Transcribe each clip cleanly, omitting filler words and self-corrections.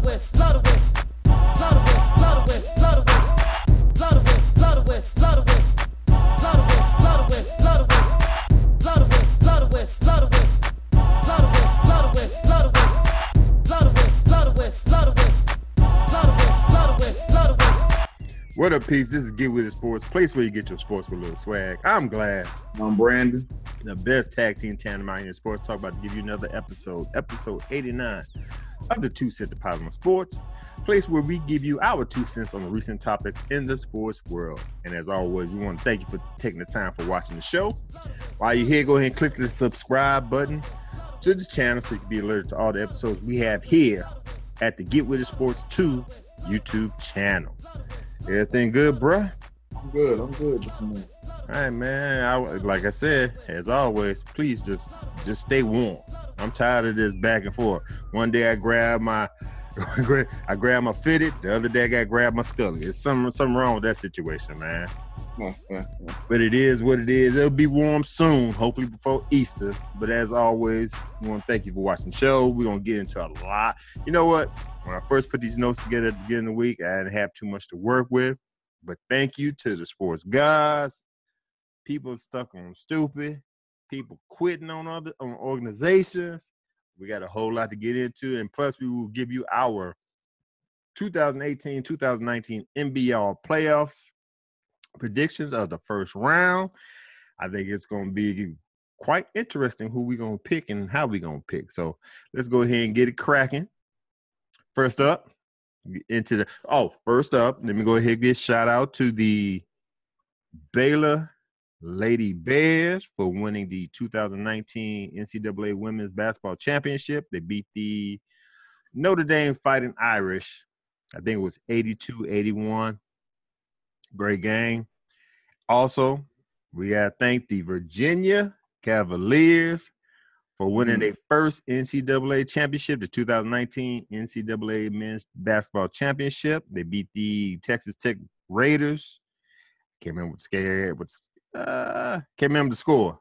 What up, peeps? This is Get With It Sports, place where you get your sports with a little swag. I'm Glass. I'm Brandon. The best tag team tandem out here in sports talk, about to give you another episode 89 of the 2 Cent Deposit on Sports, place where we give you our 2 cents on the recent topics in the sports world. And as always, we want to thank you for taking the time for watching the show. While you're here, go ahead and click the subscribe button to the channel so you can be alerted to all the episodes we have here at the Get With It Sports 2 YouTube channel. Everything good, bruh? I'm good. Just a minute. All right, man. Like I said, as always, please just stay warm. I'm tired of this back and forth. One day I grab my fitted. The other day I got to grab my scully. There's something wrong with that situation, man. But it is what it is. It'll be warm soon, hopefully before Easter. But as always, we want to thank you for watching the show. We're going to get into a lot. You know what? When I first put these notes together at the beginning of the week, I didn't have too much to work with. But thank you to the sports guys, people stuck on stupid, people quitting on organizations. We got a whole lot to get into. And plus, we will give you our 2018-2019 NBA playoffs predictions of the first round. I think it's going to be quite interesting who we're going to pick and how we're going to pick. So let's go ahead and get it cracking. First up, let me go ahead and give a shout out to the Baylor Lady Bears for winning the 2019 NCAA Women's Basketball Championship. They beat the Notre Dame Fighting Irish. I think it was 82-81. Great game. Also, we got to thank the Virginia Cavaliers for winning their first NCAA championship, the 2019 NCAA Men's Basketball Championship. They beat the Texas Tech Raiders. Can't remember the score.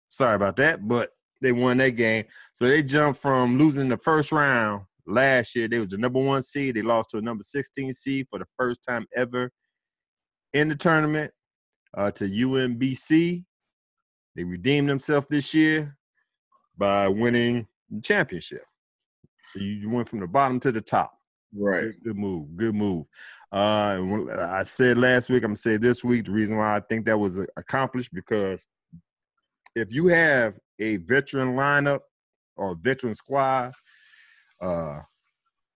Sorry about that, but they won that game. So they jumped from losing the first round last year. They was the number 1 seed. They lost to a number 16 seed for the first time ever in the tournament to UMBC. They redeemed themselves this year by winning the championship. So you went from the bottom to the top. Right. Good move. I said last week, I'm going to say this week, the reason why I think that was accomplished, because if you have a veteran lineup or a veteran squad,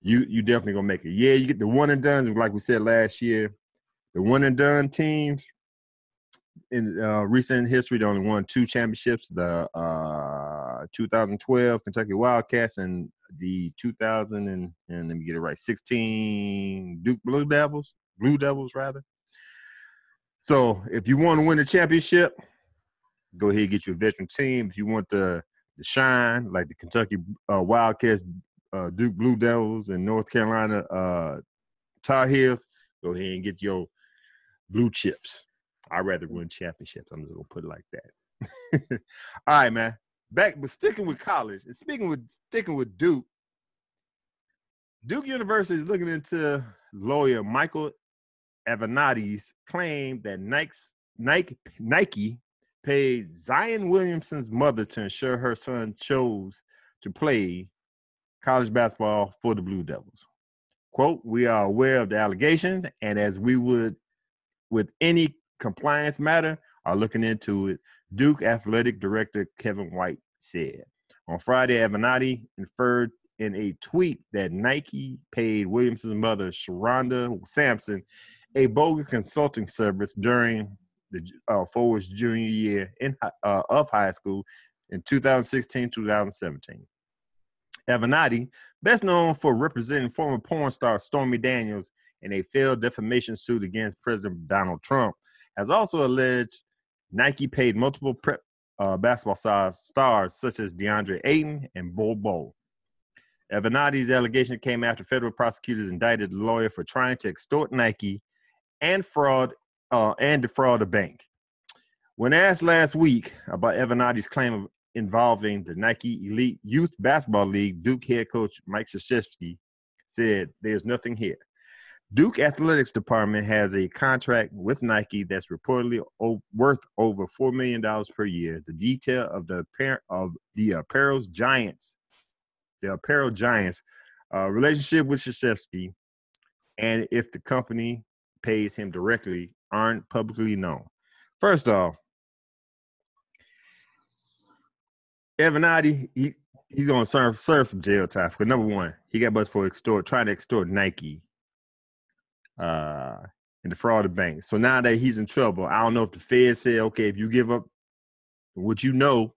you definitely going to make it. Yeah, you get the one and done, like we said last year. The one and done teams in recent history, they only won 2 championships, the 2012 Kentucky Wildcats and the 16 Duke Blue Devils rather. So if you want to win the championship, go ahead and get you a veteran team. If you want the shine, like the Kentucky Wildcats, Duke Blue Devils, and North Carolina Tar Heels, go ahead and get your blue chips. I'd rather win championships. I'm just going to put it like that. All right, man. But sticking with college and sticking with Duke, Duke University is looking into lawyer Michael Avenatti's claim that Nike paid Zion Williamson's mother to ensure her son chose to play college basketball for the Blue Devils. Quote, "We are aware of the allegations, and as we would with any compliance matter, are looking into it," Duke Athletic Director Kevin White said. On Friday, Avenatti inferred in a tweet that Nike paid Williamson's mother, Sharonda Sampson, a bogus consulting service during the forward's junior year of high school in 2016-2017. Avenatti, best known for representing former porn star Stormy Daniels in a failed defamation suit against President Donald Trump, has also alleged Nike paid multiple basketball stars such as DeAndre Ayton and Bol Bol. Avenatti's allegation came after federal prosecutors indicted the lawyer for trying to extort Nike and defraud a bank. When asked last week about Avenatti's claim involving the Nike Elite Youth Basketball League, Duke head coach Mike Krzyzewski said there's nothing here. Duke Athletics Department has a contract with Nike that's reportedly worth over $4 million per year. The detail of the apparel giants relationship with Krzyzewski, and if the company pays him directly, aren't publicly known. First off, Avenatti, he's going to serve some jail time. Because number one, he got busted for trying to extort Nike and defraud the bank. So now that he's in trouble, I don't know if the Fed said, okay, if you give up what you know.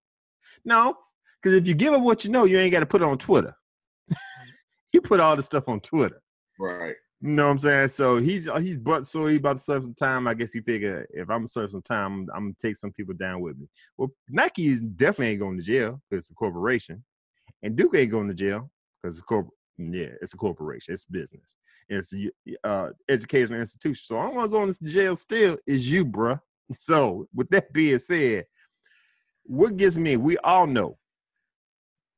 No, because if you give up what you know, you ain't got to put it on Twitter. He put all the stuff on Twitter. Right. You know what I'm saying? So he's about to serve some time. I guess he figured if I'm going to serve some time, I'm going to take some people down with me. Well, Nike definitely ain't going to jail because it's a corporation. And Duke ain't going to jail because it's a corporation. It's business. It's a educational institution. So I'm going to go into jail still is you, bruh. So with that being said, what gets me, we all know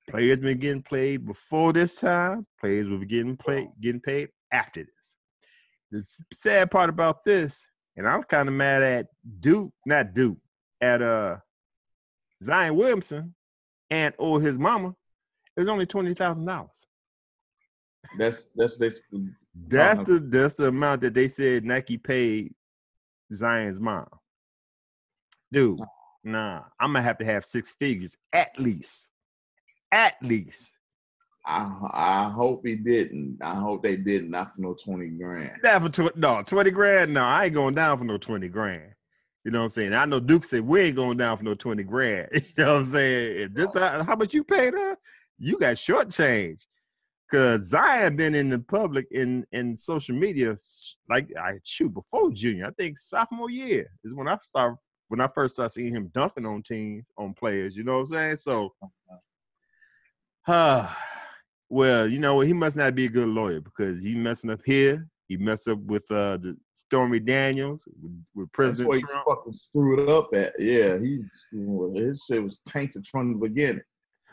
players been getting paid before this time. Players will be getting paid after this. The sad part about this, and I'm kind of mad at at Zion Williamson or his mama, it was only $20,000. That's the amount that they said Nike paid Zion's mom. Dude, nah, I'm gonna have to have six figures at least. At least. I hope he didn't. I hope they didn't. Not for no 20 grand. No, 20 grand. No, I ain't going down for no 20 grand. You know what I'm saying? I know Duke said we ain't going down for no 20 grand. You know what I'm saying? If this how much you paid her? You got short change. Cause Zion been in the public in social media before junior. I think sophomore year is when I first started seeing him dunking on players. You know what I'm saying? So, well, you know, he must not be a good lawyer because he messing up here. He messed up with the Stormy Daniels with President Trump. That's where he fucking screwed up at. Yeah, his shit was tainted from the beginning.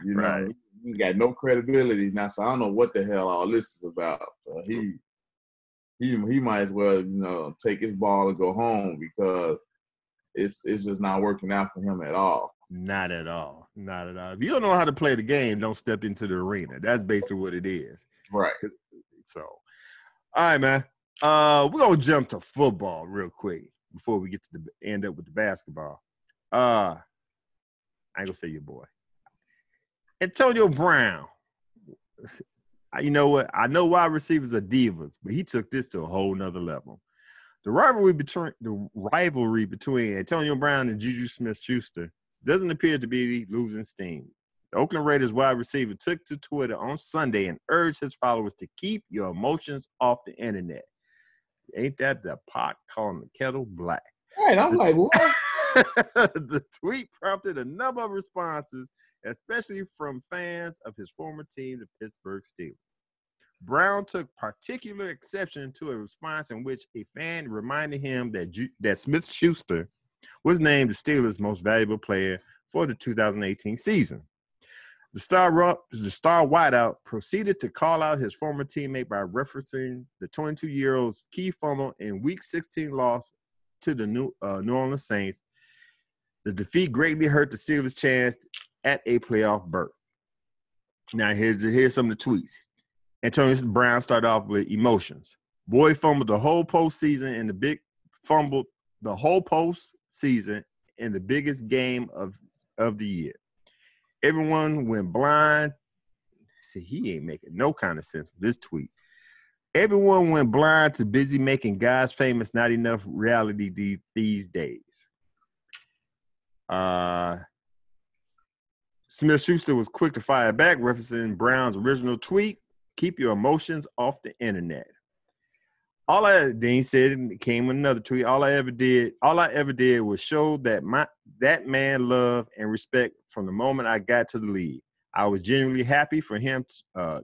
You know, right. He got no credibility now, so I don't know what the hell all this is about. He might as well, you know, take his ball and go home because it's just not working out for him at all. Not at all. Not at all. If you don't know how to play the game, don't step into the arena. That's basically what it is. Right. So, all right, man. We're going to jump to football real quick before we get to end up with the basketball. I ain't going to say your boy. Antonio Brown. You know what? I know wide receivers are divas, but he took this to a whole nother level. The rivalry between Antonio Brown and Juju Smith-Schuster doesn't appear to be losing steam. The Oakland Raiders wide receiver took to Twitter on Sunday and urged his followers to keep your emotions off the internet. Ain't that the pot calling the kettle black? Right, I'm like, what? The tweet prompted a number of responses, especially from fans of his former team, the Pittsburgh Steelers. Brown took particular exception to a response in which a fan reminded him that Smith-Schuster was named the Steelers' most valuable player for the 2018 season. The star wideout proceeded to call out his former teammate by referencing the 22-year-old's key fumble in Week 16 loss to the New Orleans Saints. The defeat greatly hurt the Steelers' chance at a playoff berth. Now, here's some of the tweets. Antonio Brown started off with emotions. Boy fumbled the whole postseason in the biggest game of the year. Everyone went blind. See, he ain't making no kind of sense with this tweet. Everyone went blind to busy making guys famous, not enough reality these days. Smith-Schuster was quick to fire back, referencing Brown's original tweet, keep your emotions off the internet. Then he said, it came with another tweet, all I ever did was show that man love and respect from the moment I got to the league. I was genuinely happy for him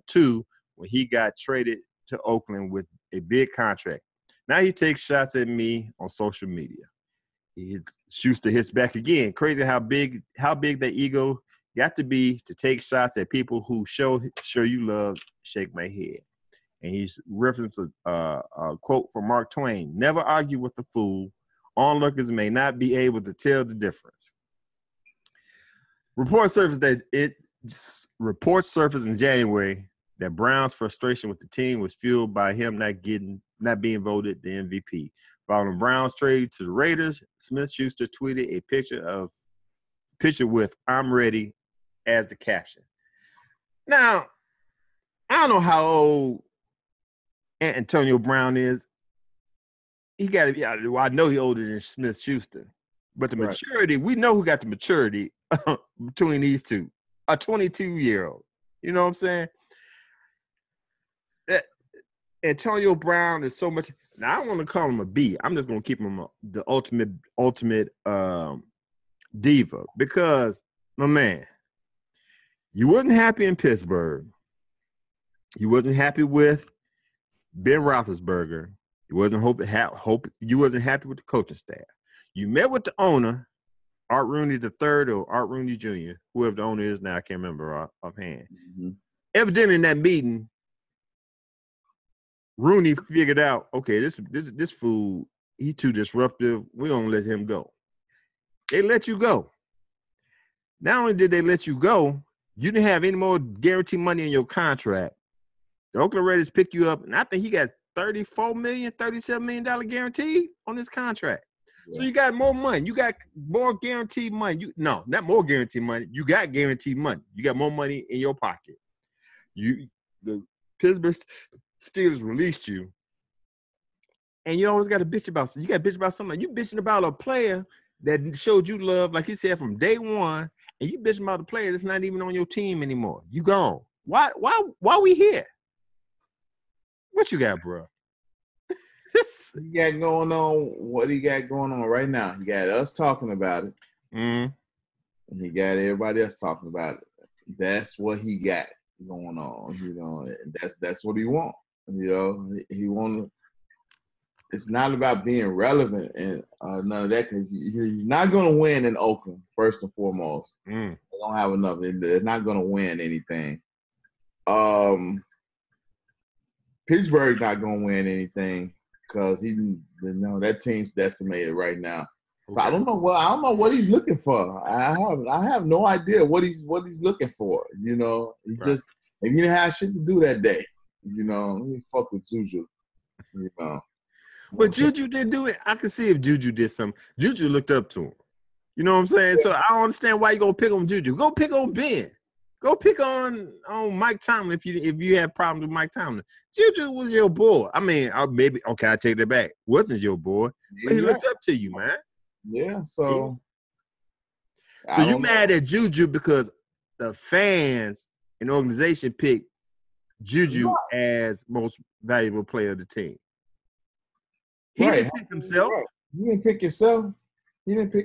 too when he got traded to Oakland with a big contract. Now he takes shots at me on social media. Schuster hits back again. Crazy how big that ego got to be to take shots at people who show you love. Shake my head. And he's referenced a quote from Mark Twain: "Never argue with the fool. Onlookers may not be able to tell the difference." Reports surfaced in January that Brown's frustration with the team was fueled by him not being voted the MVP. Following Brown's trade to the Raiders, Smith-Schuster tweeted a picture with "I'm ready" as the caption. Now, I don't know how old Antonio Brown is. He got to be, I know he's older than Smith-Schuster. But the maturity, we know who got the maturity between these two. A 22-year-old. You know what I'm saying? Antonio Brown is so much. Now, I don't want to call him a B. I'm just going to keep him the ultimate diva. Because, my man, you wasn't happy in Pittsburgh. You wasn't happy with Ben Roethlisberger. You wasn't you wasn't happy with the coaching staff. You met with the owner, Art Rooney III or Art Rooney Jr., whoever the owner is now, I can't remember offhand. Mm-hmm. Evidently in that meeting, Rooney figured out, okay, this fool, he's too disruptive. We're going to let him go. They let you go. Not only did they let you go, you didn't have any more guaranteed money in your contract. The Oakland Raiders picked you up, and I think he got $37 million guaranteed on this contract. Yeah. So you got more money. You got more guaranteed money. No, not more guaranteed money. You got guaranteed money. You got more money in your pocket. The Pittsburgh Steelers released you, and you always got to bitch about something. You got to bitch about something. You bitching about a player that showed you love, like he said, from day one, and you bitching about a player that's not even on your team anymore. You gone. Why we here? What you got, bro? He got going on what he got going on right now. He got us talking about it. And he got everybody else talking about it. That's what he got going on. You know, that's what he wants. You know, he want. It's not about being relevant and none of that, because he's not going to win in Oakland first and foremost. They don't have enough. They're not going to win anything. Pittsburgh not going to win anything because that team's decimated right now. So okay. I don't know what he's looking for. I have no idea what he's looking for. You know, just if he didn't have shit to do that day, you know, he fuck with Juju. You know, but Juju didn't do it. I can see if Juju did something. Juju looked up to him. You know what I'm saying? Yeah. So I don't understand why you gonna pick on Juju. Go pick on Ben. Go pick on Mike Tomlin if you have problems with Mike Tomlin. Juju was your boy. I mean, I take that back. Wasn't your boy, but he looked up to you, man. Yeah. So you mad at Juju because the fans and organization picked Juju as most valuable player of the team. He didn't pick himself. Right. He didn't pick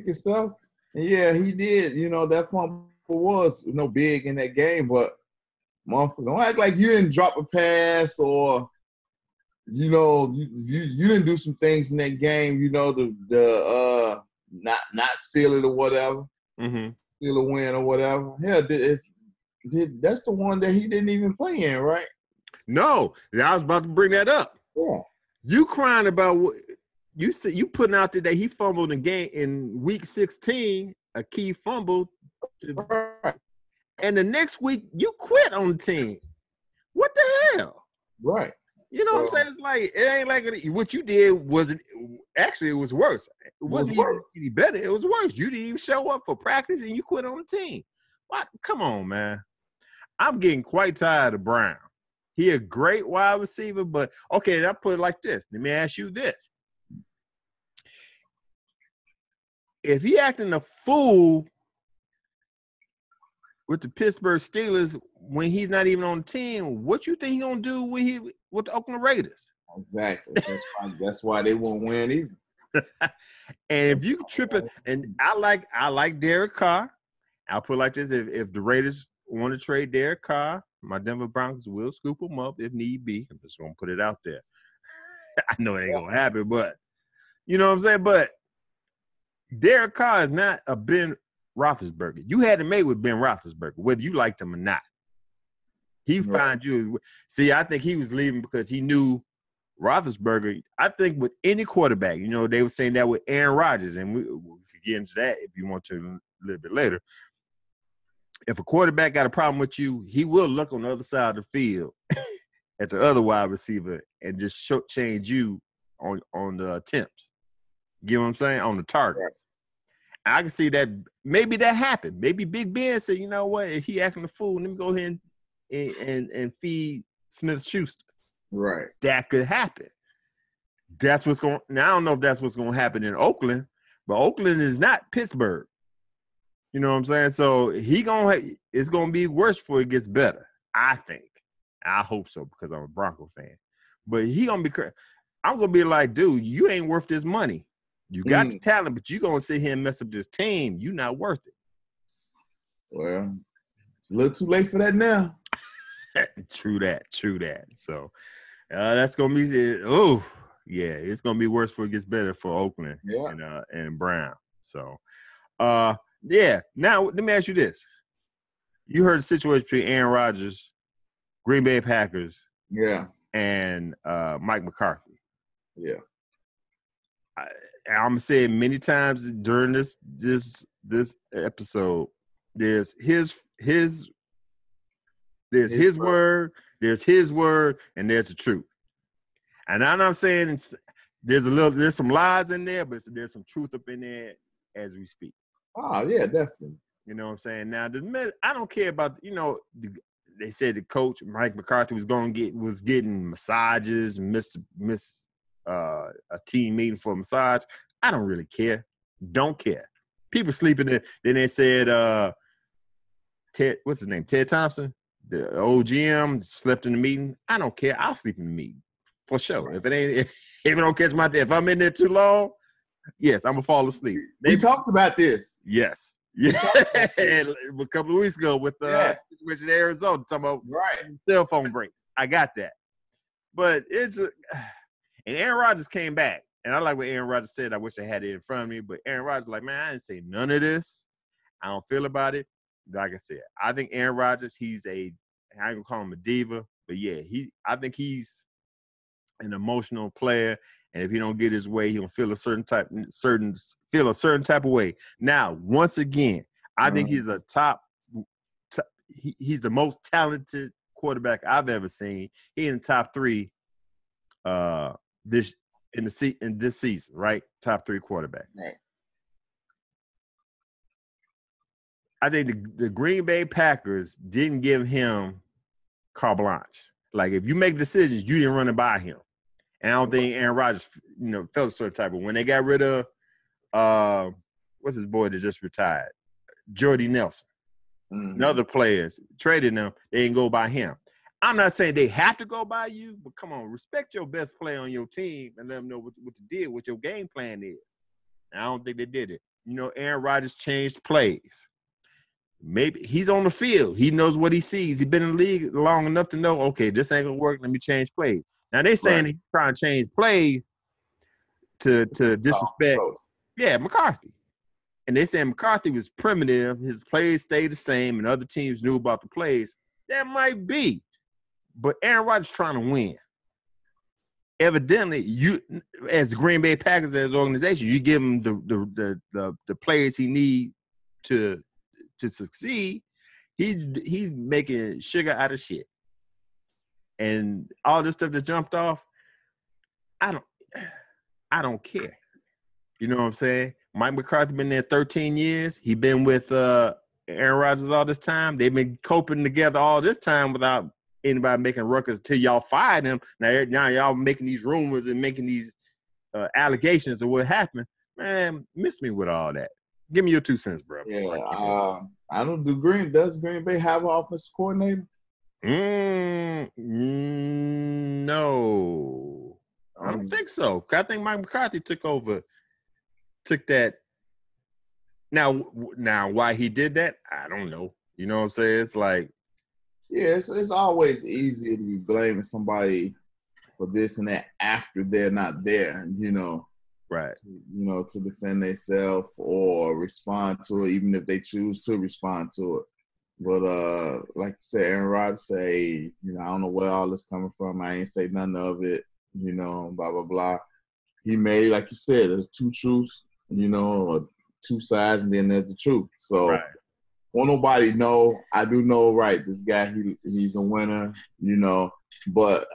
himself. And yeah, he did. You know, that fumble was big in that game, but motherfucker, don't act like you didn't drop a pass or you didn't do some things in that game. You know, the not seal it or whatever, seal a win or whatever. Hell, that's the one that he didn't even play in, right? No, I was about to bring that up. Yeah, you crying about what you said? You putting out there that he fumbled in game in week 16, a key fumble. And the next week, you quit on the team. What the hell? Right. You know what I'm saying? It's like, it ain't like what you did wasn't – actually, it was worse. It wasn't even any better. It was worse. You didn't even show up for practice, and you quit on the team. What? Come on, man. I'm getting quite tired of Brown. He a great wide receiver, but, okay, I put it like this. Let me ask you this. If he acting a fool – with the Pittsburgh Steelers when he's not even on the team, what you think he's gonna do with the Oakland Raiders? Exactly. That's why they won't win either. And if you tripping, and I like Derek Carr. I'll put it like this: if the Raiders want to trade Derek Carr, my Denver Broncos will scoop him up if need be. I'm just gonna put it out there. I know it ain't gonna happen, but you know what I'm saying. But Derek Carr is not a Ben Roethlisberger. You had to make with Ben Roethlisberger, whether you liked him or not. He finds you. See, I think he was leaving because he knew Roethlisberger. I think with any quarterback, you know, they were saying that with Aaron Rodgers, and we'll get into that if you want to a little bit later. If a quarterback got a problem with you, he will look on the other side of the field at the other wide receiver and just change you on the attempts. You know what I'm saying? On the targets. Right. I can see that maybe that happened. Maybe Big Ben said, you know what, if he acting a fool, let me go ahead and feed Smith-Schuster. Right. That could happen. That's what's going. Now I don't know if that's what's going to happen in Oakland, but Oakland is not Pittsburgh. You know what I'm saying? So it's going to be worse before it gets better. I think. I hope so because I'm a Bronco fan. But he going to be. I'm going to be like, dude, you ain't worth this money. You got the talent, but you going to sit here and mess up this team. You not worth it. Well, it's a little too late for that now. True that. So that's going to be it's going to be worse before it gets better for Oakland and Brown. So, Now, let me ask you this. You heard the situation between Aaron Rodgers, Green Bay Packers, and Mike McCarthy. Yeah. I'm going to say it many times during this episode. There's his word, there's his word, and there's the truth. And I'm not saying there's some lies in there, but there's some truth up in there as we speak. Oh, yeah, definitely. You know what I'm saying? Now, I don't care about, they said the coach, Mike McCarthy, was getting massages, missed a team meeting for a massage. I don't really care. Don't care. People sleeping there. Then they said, Ted, what's his name? Ted Thompson, the OGM, slept in the meeting. I don't care. I'll sleep in the meeting for sure. Right. If it don't catch my day, if I'm in there too long, yes, I'm gonna fall asleep. We talked about this. Yes. Yeah. A couple of weeks ago with the situation in Arizona, talking about cell phone breaks. I got that. But and Aaron Rodgers came back. And I like what Aaron Rodgers said. I wish I had it in front of me. But Aaron Rodgers was like, man, I didn't say none of this. I don't feel about it. Like I said, I think Aaron Rodgers, I ain't gonna call him a diva, but yeah, I think he's an emotional player. And if he don't get his way, he'll feel a certain type of way. Now, once again, I think he's he's the most talented quarterback I've ever seen. He in the top 3 this season, right? Top 3 quarterback. Right. I think the Green Bay Packers didn't give him carte blanche. Like, if you make decisions, you didn't run it by him. And I don't think Aaron Rodgers, felt a certain type of. When they got rid of, what's his boy that just retired? Jordy Nelson. Mm-hmm. And other players traded them. They didn't go by him. I'm not saying they have to go by you, but come on, respect your best player on your team and let them know what to do, what your game plan is. And I don't think they did it. Aaron Rodgers changed plays. Maybe he's on the field. He knows what he sees. He's been in the league long enough to know, okay, this ain't going to work. Let me change plays. Now, they saying he's trying to change plays to disrespect. McCarthy. And they saying McCarthy was primitive. His plays stayed the same, and other teams knew about the plays. That might be. But Aaron Rodgers trying to win. Evidently, you, as the Green Bay Packers, as an organization, you give him the players he needs to succeed. He's making sugar out of shit. And all this stuff that jumped off, I don't care. You know what I'm saying? Mike McCarthy been there 13 years. He been with Aaron Rodgers all this time. They've been coping together all this time without anybody making ruckus until y'all fired him. Now y'all making these rumors and making these allegations of what happened. Man, miss me with all that. Give me your 2 cents, bro. Yeah, I don't do Does Green Bay have an offensive coordinator? No. I don't think so. I think Mike McCarthy took that. Now why he did that, I don't know. You know what I'm saying? It's like, it's always easier to be blaming somebody for this and that after they're not there, right? To defend themselves or respond to it, even if they choose to respond to it. But like I said, Aaron Rodgers say, I don't know where all this coming from. I ain't say none of it, blah, blah, blah. He made, like you said, there's two truths, or two sides, and then there's the truth. So won't nobody know. I do know, right, this guy, he's a winner, but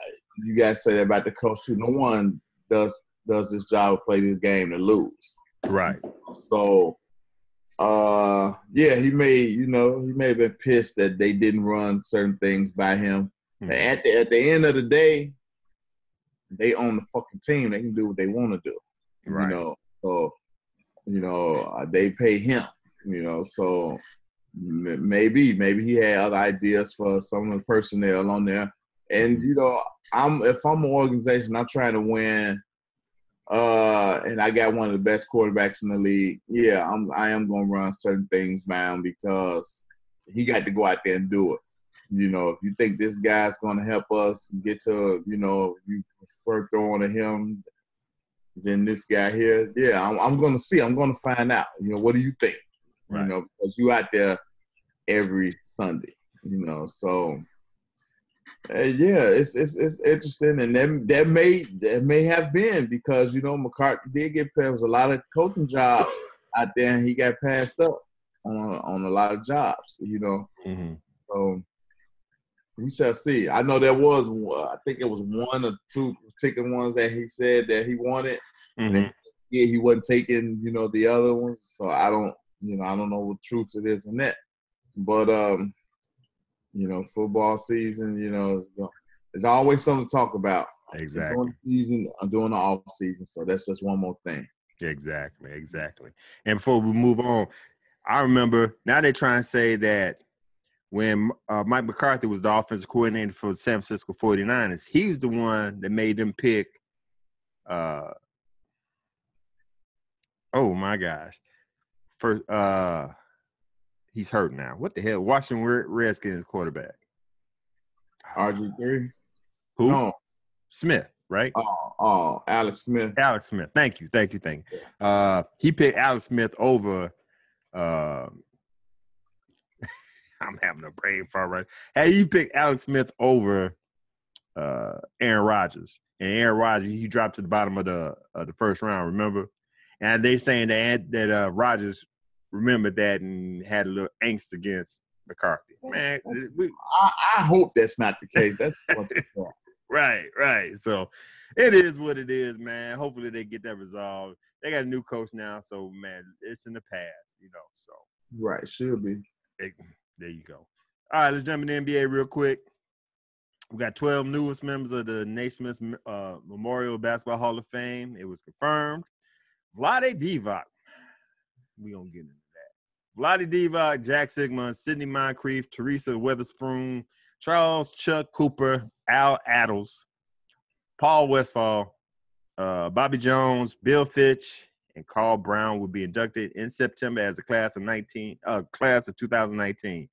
you guys say that about the coach too. No one does this job or play this game to lose. Right. So, he may have been pissed that they didn't run certain things by him. Mm-hmm. At the end of the day, they own the fucking team. They can do what they want to do. Right. So, they pay him, so maybe he had other ideas for some of the personnel on there. And, if I'm an organization, I'm trying to win, and I got one of the best quarterbacks in the league, I am going to run certain things by him because he got to go out there and do it. If you think this guy's going to help us get to, you prefer throwing to him than this guy here, I'm going to see. I'm going to find out. What do you think? Right. Because you out there every Sunday, so – it's interesting, and that may have been because McCarthy did get there was a lot of coaching jobs out there, and he got passed up on a lot of jobs, Mm-hmm. So we shall see. I know there was I think it was one or two particular ones that he said that he wanted. Mm-hmm. He wasn't taking the other ones, so I don't know what truth it is in that, but football season, there's always something to talk about. Exactly. During the season, during the off season. So that's just one more thing. Exactly. And before we move on, I remember now they're trying to say that when Mike McCarthy was the offensive coordinator for the San Francisco 49ers, he was the one that made them pick oh my gosh. First he's hurt now. What the hell? Washington Redskins quarterback. RG3? Who? No. Smith, right? Oh, Alex Smith. Alex Smith. Thank you. He picked Alex Smith over I'm having a brain fart right. Hey, you picked Alex Smith over Aaron Rodgers. And Aaron Rodgers, he dropped to the bottom of the first round, remember? And they saying that Rodgers remembered that and had a little angst against McCarthy. Man, I hope that's not the case. That's what Right. So it is what it is, man. Hopefully they get that resolved. They got a new coach now, so man, it's in the past, so. Right, should be. There you go. All right, let's jump in the NBA real quick. We got 12 newest members of the Naismith Memorial Basketball Hall of Fame. It was confirmed. Vlade Divac. We gonna get into that. Vlade Divac, Jack Sikma, Sidney Moncrief, Teresa Weatherspoon, Charles Chuck Cooper, Al Attles, Paul Westphal, Bobby Jones, Bill Fitch, and Carl Brown will be inducted in September as a class of 2019.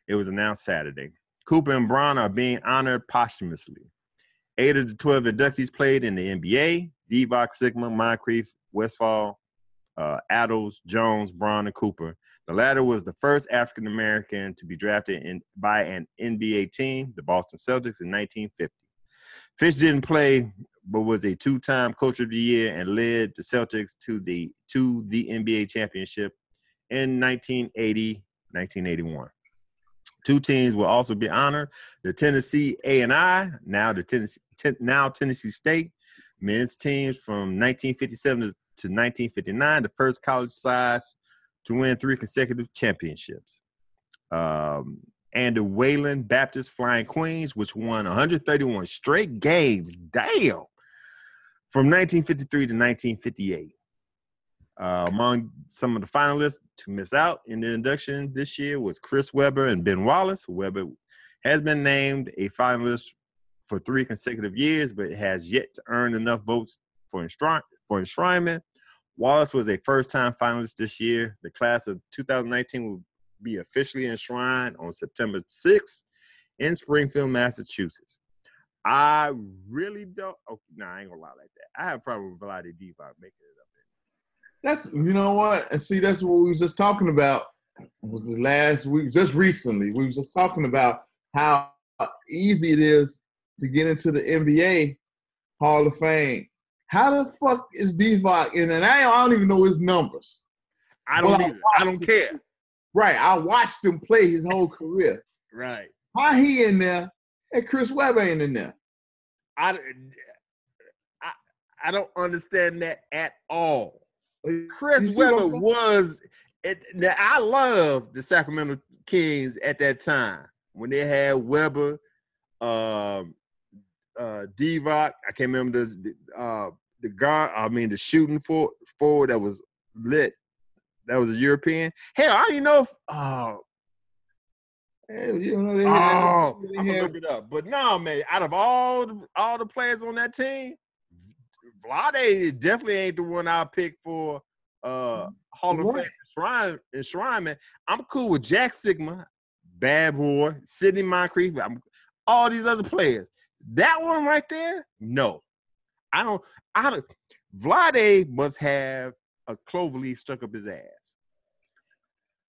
It was announced Saturday. Cooper and Brown are being honored posthumously. 8 of the 12 inductees played in the NBA: Divac, Sikma, Moncrief, Westphal, Attles, Jones, Brown, and Cooper. The latter was the first African-American to be drafted by an NBA team, the Boston Celtics, in 1950. Fitch didn't play, but was a 2-time Coach of the Year and led the Celtics to the NBA championship in 1980-1981. 2 teams will also be honored: the Tennessee A&I, now Tennessee State men's teams from 1957 to 1959, the first college sides to win 3 consecutive championships. And the Wayland Baptist Flying Queens, which won 131 straight games, damn, from 1953 to 1958. Among some of the finalists to miss out in the induction this year was Chris Webber and Ben Wallace. Webber has been named a finalist for 3 consecutive years, but has yet to earn enough votes for enshrinement. Wallace was a first-time finalist this year. The class of 2019 will be officially enshrined on September 6th in Springfield, Massachusetts. I really don't – I ain't going to lie like that. I have a problem with Vlade Divac making it up there. That's, you know what? And see, that's what we was just talking about. was the last week, just recently, we were just talking about how easy it is to get into the NBA Hall of Fame. How the fuck is Divac in? And I don't even know his numbers. I don't either. I don't care. Right. I watched him play his whole career. Right. How he in there and Chris Webber ain't in there? I don't understand that at all. Chris Webber was – now I love the Sacramento Kings at that time when they had Webber, Divac. I can't remember the guard. I mean, the shooting forward that was lit. That was a European. Hell, I don't even know if I'm gonna look it up. But no, man, out of all the players on that team, Vlade definitely ain't the one I pick for Hall of Fame enshrinement. I'm cool with Jack Sikma, Bad Boy, Sidney Moncrief, all these other players. That one right there, no. I don't. Vlade must have a clover leaf stuck up his ass.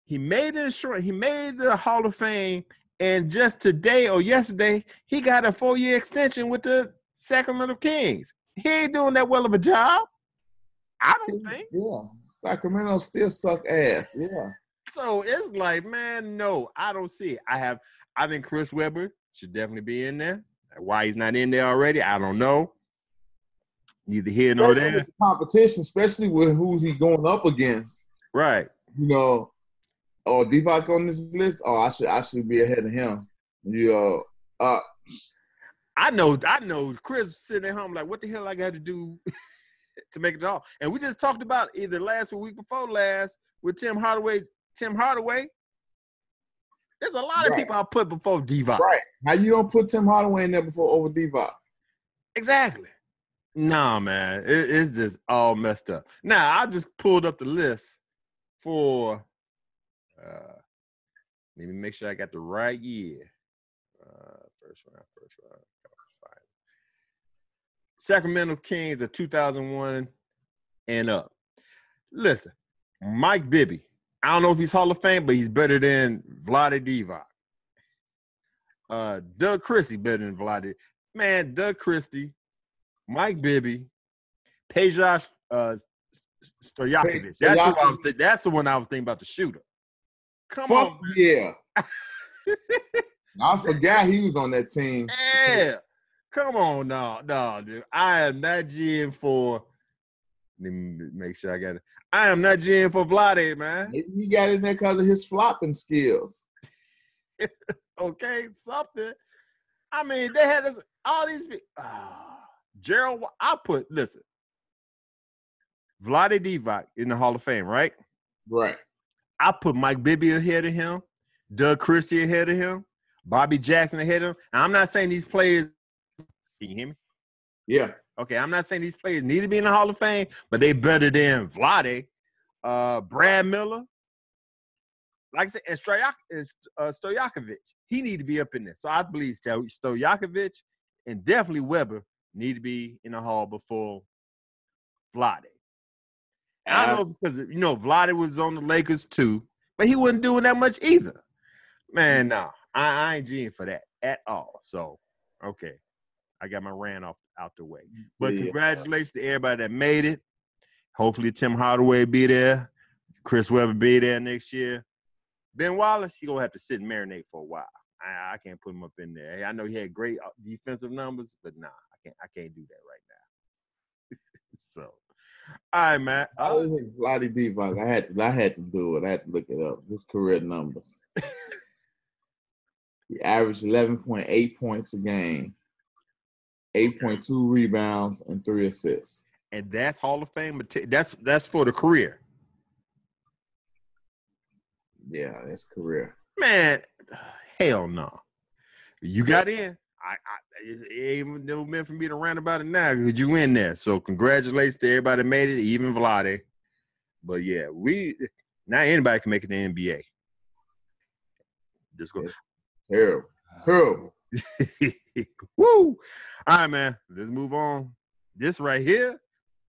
He made the Hall of Fame, and just today or yesterday, he got a 4-year extension with the Sacramento Kings. He ain't doing that well of a job. I don't think. Yeah, Sacramento still suck ass. Yeah. So it's like, man, no, I don't see it. I think Chris Webber should definitely be in there. Why he's not in there already, I don't know. Neither here nor there. With the competition, especially with who's he going up against. Right. You know, Divac on this list. I should be ahead of him. I know Chris sitting at home like, what the hell I got to do to make it all? And we just talked about either last or week before last with Tim Hardaway. There's a lot of people I put before Divac. Right. How you don't put Tim Hardaway in there over Divac? Exactly. No, man. It's just all messed up. Now, I just pulled up the list for let me make sure I got the right year. First round. Sacramento Kings of 2001 and up. Listen, Mike Bibby. I don't know if he's Hall of Fame, but he's better than Vlade Divac. Doug Christie better than Vlade. Man, Doug Christie, Mike Bibby, Peja Stojakovic. That's the one I was thinking about, the shooter. Come on, man. Yeah. I forgot he was on that team. Yeah. Come on, no, dude. I am not GM for. Let me make sure I got it. I am not GM for Vlade, man. Maybe he got in there because of his flopping skills. Okay, something. I mean, they had all these people. Gerald, listen. Vlade Divac in the Hall of Fame, right? Right. I put Mike Bibby ahead of him, Doug Christie ahead of him, Bobby Jackson ahead of him. And I'm not saying these players. Can you hear me? Yeah. Okay, I'm not saying these players need to be in the Hall of Fame, but they better than Vlade, Brad Miller, like I said, and Stojakovic. He need to be up in there. So I believe Stojakovic and definitely Webber need to be in the Hall before Vlade. And I know because, Vlade was on the Lakers too, but he wasn't doing that much either. Man, no, I ain't G'ing for that at all. So, okay. I got my rant out the way. But congratulations to everybody that made it. Hopefully Tim Hardaway be there. Chris Webber be there next year. Ben Wallace, he going to have to sit and marinate for a while. I can't put him up in there. I know he had great defensive numbers, but nah, I can't do that right now. So, all right, man. I think Vlade Divac. I had to do it. I had to look it up. His career numbers. He averaged 11.8 points a game. 8.2 rebounds and 3 assists. And that's Hall of Fame. That's for the career. Yeah, that's career. Man, hell no. You got in. It ain't never meant for me to rant about it now because you in there. So congratulations to everybody that made it, even Vlade. But yeah, not anybody can make it to the NBA. Just go. Terrible. Woo! All right, man. Let's move on. This right here,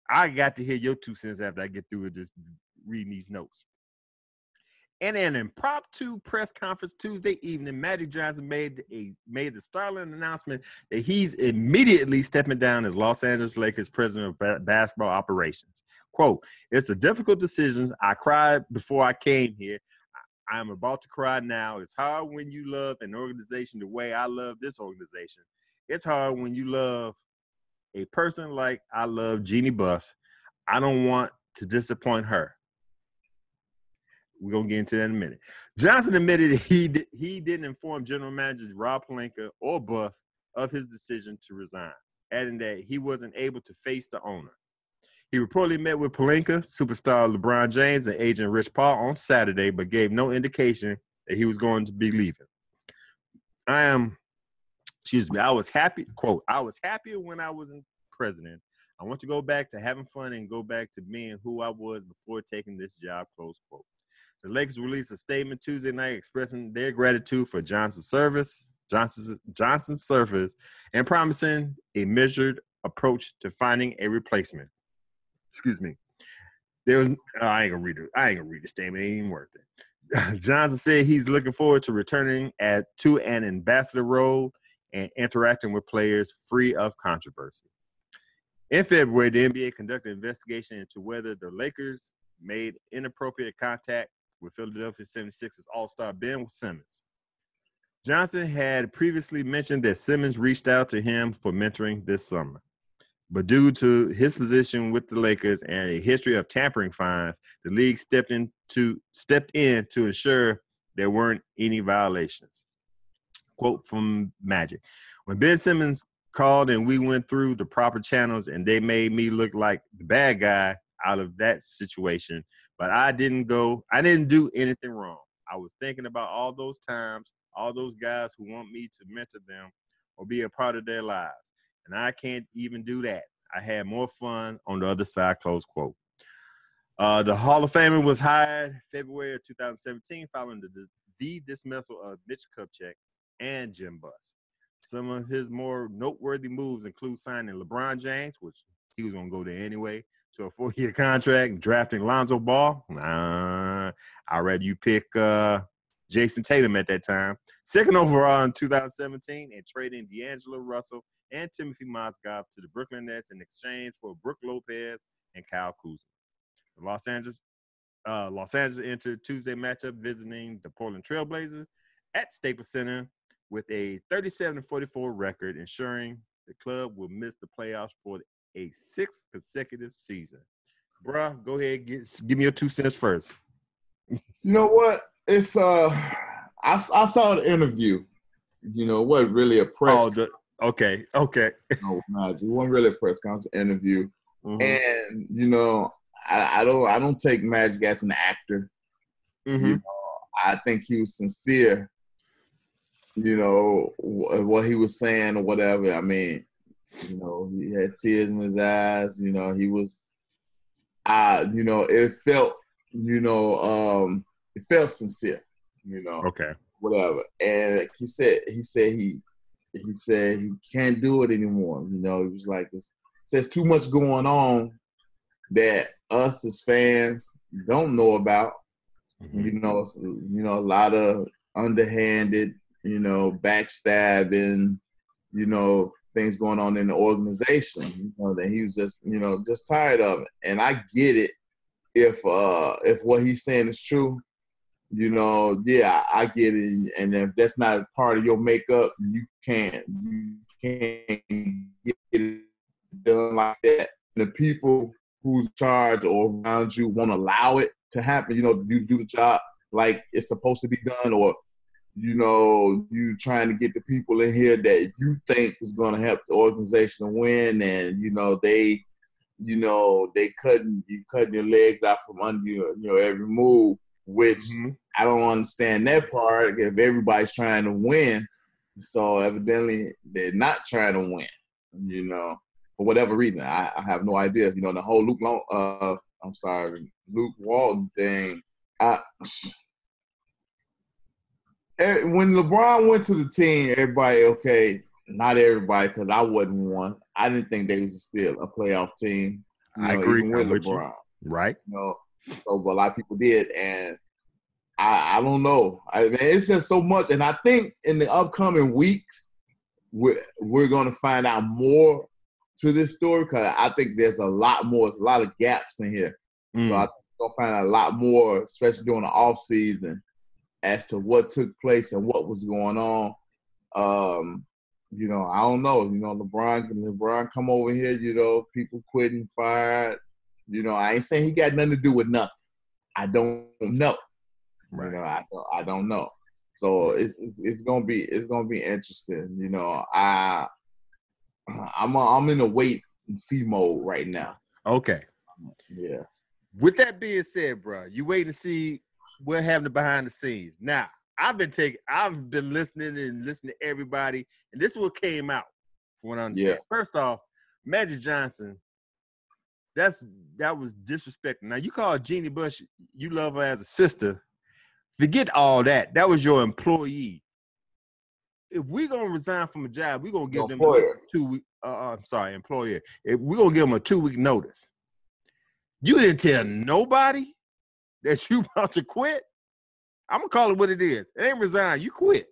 I got to hear your 2 cents after I get through with just reading these notes. In an impromptu press conference Tuesday evening, Magic Johnson made the startling announcement that he's immediately stepping down as Los Angeles Lakers president of basketball operations. Quote, "It's a difficult decision. I cried before I came here. I'm about to cry now. It's hard when you love an organization the way I love this organization. It's hard when you love a person like I love Jeannie Buss. I don't want to disappoint her." We're going to get into that in a minute. Johnson admitted he didn't inform general manager Rob Pelinka or Buss of his decision to resign, adding that he wasn't able to face the owner. He reportedly met with Pelinka, superstar LeBron James, and agent Rich Paul on Saturday, but gave no indication that he was going to be leaving. I was happy, quote, "I was happier when I was president. I want to go back to having fun and go back to being who I was before taking this job," close quote. The Lakers released a statement Tuesday night expressing their gratitude for Johnson's service, and promising a measured approach to finding a replacement. Excuse me. I ain't gonna read the statement. It ain't even worth it. Johnson said he's looking forward to returning to an ambassador role and interacting with players free of controversy. In February, the NBA conducted an investigation into whether the Lakers made inappropriate contact with Philadelphia 76ers All-Star Ben Simmons. Johnson had previously mentioned that Simmons reached out to him for mentoring this summer. But due to his position with the Lakers and a history of tampering fines, the league stepped in to ensure there weren't any violations. Quote from Magic: "When Ben Simmons called and we went through the proper channels and they made me look like the bad guy out of that situation, but I didn't do anything wrong. I was thinking about all those times, all those guys who want me to mentor them or be a part of their lives. And I can't even do that. I had more fun on the other side," close quote. The Hall of Famer was hired February of 2017 following the dismissal of Mitch Kupchak and Jim Buss. Some of his more noteworthy moves include signing LeBron James, which he was going to go there anyway, to a 4-year contract, drafting Lonzo Ball. I'd rather you pick Jason Tatum at that time. Second overall in 2017, and trading D'Angelo Russell and Timothy Mozgov to the Brooklyn Nets in exchange for Brook Lopez and Kyle Kuzma. Los Angeles entered Tuesday matchup visiting the Portland Trailblazers at Staples Center with a 37-44 record, ensuring the club will miss the playoffs for a 6th consecutive season. Bruh, go ahead, give me your 2 cents first. You know what? It's I saw the interview. You know what? Really a press. Okay. No, it wasn't really a press conference interview. Mm-hmm. And you know, I don't take Magic as an actor. Mm-hmm. You know, I think he was sincere. You know what he was saying or whatever. I mean, you know, he had tears in his eyes. You know, he was. You know, it felt. You know, it felt sincere. You know. Okay. Whatever. And like he said he can't do it anymore. You know, it was like there's too much going on that us as fans don't know about. Mm-hmm. You know, a lot of underhanded, you know, backstabbing, you know, things going on in the organization. You know, that he was just tired of it. And I get it if what he's saying is true. You know, yeah, I get it. And if that's not part of your makeup, you can't get it done like that. And the people who's in charge or around you won't allow it to happen, you know, do the job like it's supposed to be done, or, you know, you trying to get the people in here that you think is going to help the organization win, and, you know, they cutting your legs out from under you, you know, every move. Which I don't understand that part if everybody's trying to win. So evidently they're not trying to win, you know, for whatever reason. I have no idea. You know, the whole Luke Walton thing. When LeBron went to the team, everybody, okay, not everybody, because I wasn't one. I didn't think they was still a playoff team. You know, I agree even with LeBron. Right. You know, so but a lot of people did, and I don't know. I mean, it's just so much, and I think in the upcoming weeks we're going to find out more to this story because I think there's a lot of gaps in here. So I think we're going to find out a lot more, especially during the off season, as to what took place and what was going on. I don't know. LeBron come over here. People quitting, fired. I ain't saying he got nothing to do with nothing. I don't know. Right. I don't know. So it's gonna be interesting. I'm in a wait and see mode right now. Okay. Yeah. With that being said, bro, you wait to see what happened behind the scenes. Now, I've been listening to everybody, and this is what came out from what I understand. Yeah. First off, Magic Johnson, that was disrespectful. Now, you call Jeannie Buss, you love her as a sister. Forget all that. That was your employee. If we're gonna resign from a job, we're gonna give them at least 2 weeks. Employer. If we're gonna give them a 2-week notice. You didn't tell nobody that you about to quit. I'm gonna call it what it is. It ain't resign. You quit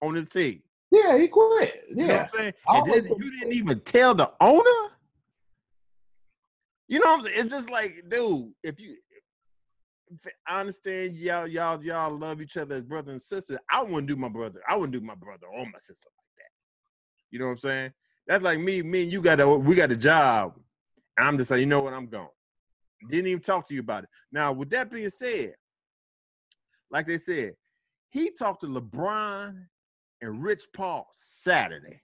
on this team. Yeah, he quit. Yeah. You know what I'm saying? And then you didn't even tell the owner. You know what I'm saying? It's just like, dude, if I understand y'all love each other as brother and sister. I wouldn't do my brother or my sister like that. You know what I'm saying? That's like me and you we got a job. And I'm just like, you know what, I'm gone. Didn't even talk to you about it. Now, with that being said, like they said, he talked to LeBron and Rich Paul Saturday.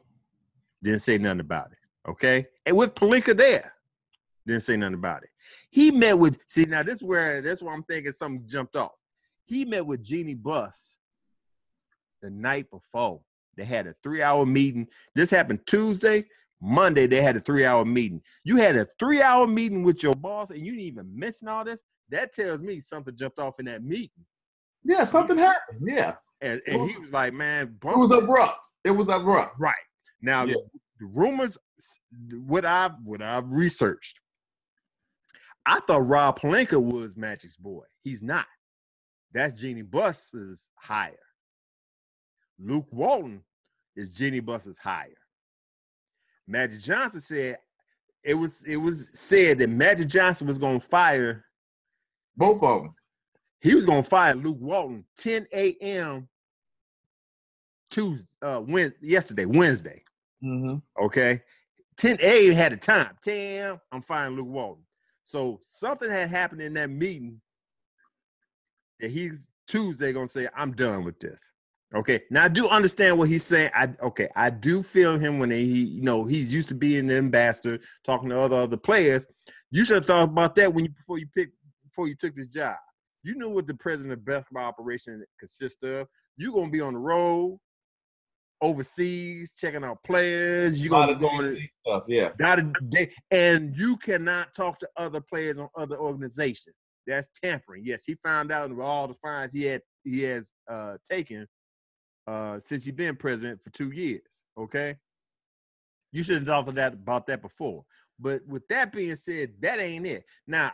Didn't say nothing about it. Okay? And with Pelinka there. Didn't say nothing about it. He met with, now that's why I'm thinking something jumped off. He met with Jeannie Buss the night before. They had a 3-hour meeting. This happened Tuesday. Monday, they had a 3-hour meeting. You had a 3-hour meeting with your boss, and you didn't even mention all this? That tells me something jumped off in that meeting. Yeah, something happened. Yeah. And he was like, man. It was abrupt. Right. Now, the rumors, what I've researched, I thought Rob Pelinka was Magic's boy. He's not. That's Jeannie Buss's hire. Luke Walton is Jeannie Buss's hire. Magic Johnson said it was said that Magic Johnson was going to fire both of them. He was going to fire Luke Walton 10 a.m. Wednesday. Mm-hmm. Okay? 10 a.m. had a time. 10 a.m., I'm firing Luke Walton. So something had happened in that meeting that he's Tuesday going to say, I'm done with this. Okay. Now I do understand what he's saying. I do feel him when he's used to being an ambassador, talking to other players. You should have thought about that before you took this job. You knew what the president of basketball operation consists of. You're gonna be on the road, overseas, checking out players. You're gonna be going to stuff, yeah. And you cannot talk to other players on other organizations. That's tampering. Yes, he found out of all the fines he has taken since he's been president for 2 years. Okay, you should have thought about that before. But with that being said, that ain't it. Now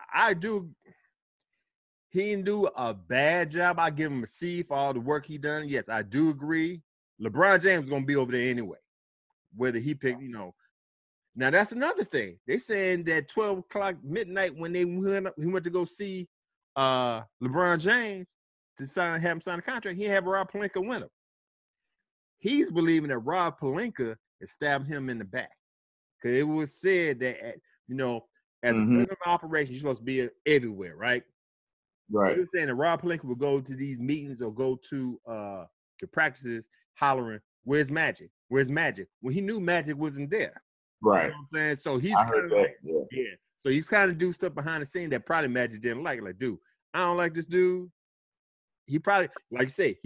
he didn't do a bad job. I give him a C for all the work he done. Yes, I do agree. LeBron James is gonna be over there anyway, whether he picked. Now that's another thing. They saying that 12 o'clock midnight when he went to go see LeBron James to have him sign a contract, he had Rob Pelinka win him. He's believing that Rob Pelinka is stabbing him in the back. Because it was said that, as a president of operation, you're supposed to be everywhere, right? Right. They were saying that Rob Pelinka would go to these meetings or go to the practices hollering, where's Magic? Where's Magic? When he knew Magic wasn't there. Right. You know what I'm saying? So he's kind of like, yeah. So he's kind of do stuff behind the scene that probably Magic didn't like. Like, dude, I don't like this dude. He probably, like you say,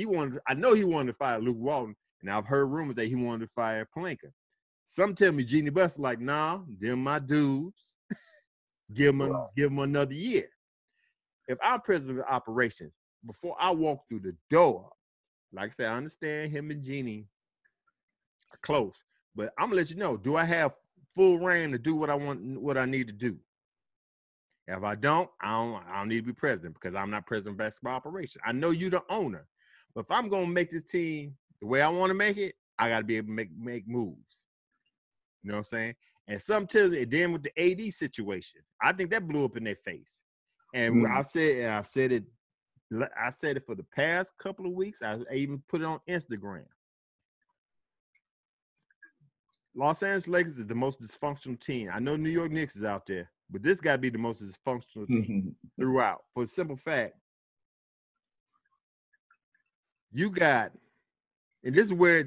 I know he wanted to fire Luke Walton, and I've heard rumors that he wanted to fire Pelinka. Some tell me Jeannie Buss like, nah, them my dudes. give them another year. If I'm president of operations, before I walk through the door, like I said, I understand him and Jeannie are close, but I'm gonna let you know, do I have full reign to do what I want, what I need to do? If I don't need to be president because I'm not president of basketball operation. I know you the owner, but if I'm gonna make this team the way I want to make it, I got to be able to make moves. You know what I'm saying? And sometimes, then with the AD situation, I think that blew up in their face. And I've said it for the past couple of weeks. I even put it on Instagram. Los Angeles Lakers is the most dysfunctional team. I know New York Knicks is out there, but this got to be the most dysfunctional team throughout. For the simple fact, you got, and this is where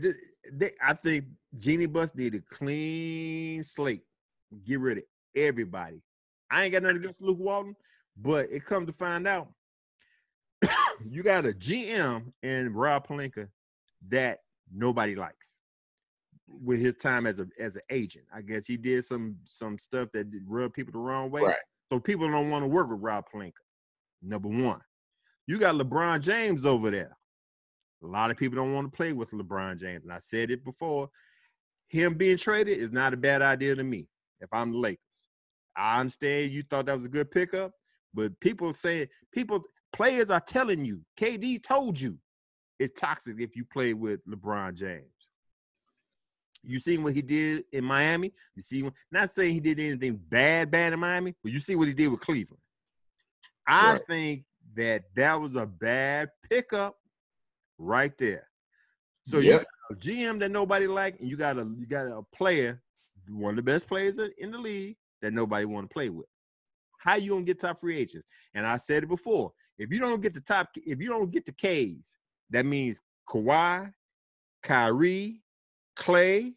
I think Jeannie Buss need a clean slate. Get rid of everybody. I ain't got nothing against Luke Walton, but it comes to find out, you got a GM and Rob Pelinka that nobody likes. With his time as an agent, I guess he did some stuff that rubbed people the wrong way. Right. So people don't want to work with Rob Pelinka. Number one, you got LeBron James over there. A lot of people don't want to play with LeBron James, and I said it before. Him being traded is not a bad idea to me. If I'm the Lakers, I understand you thought that was a good pickup, but players are telling you. KD told you it's toxic if you play with LeBron James. You seen what he did in Miami? You see, not saying he did anything bad in Miami, but you see what he did with Cleveland. I think that was a bad pickup right there. So you got a GM that nobody liked, and you got a player, one of the best players in the league that nobody want to play with. How you gonna get top free agents? And I said it before. If you don't get the K's, that means Kawhi, Kyrie, Clay,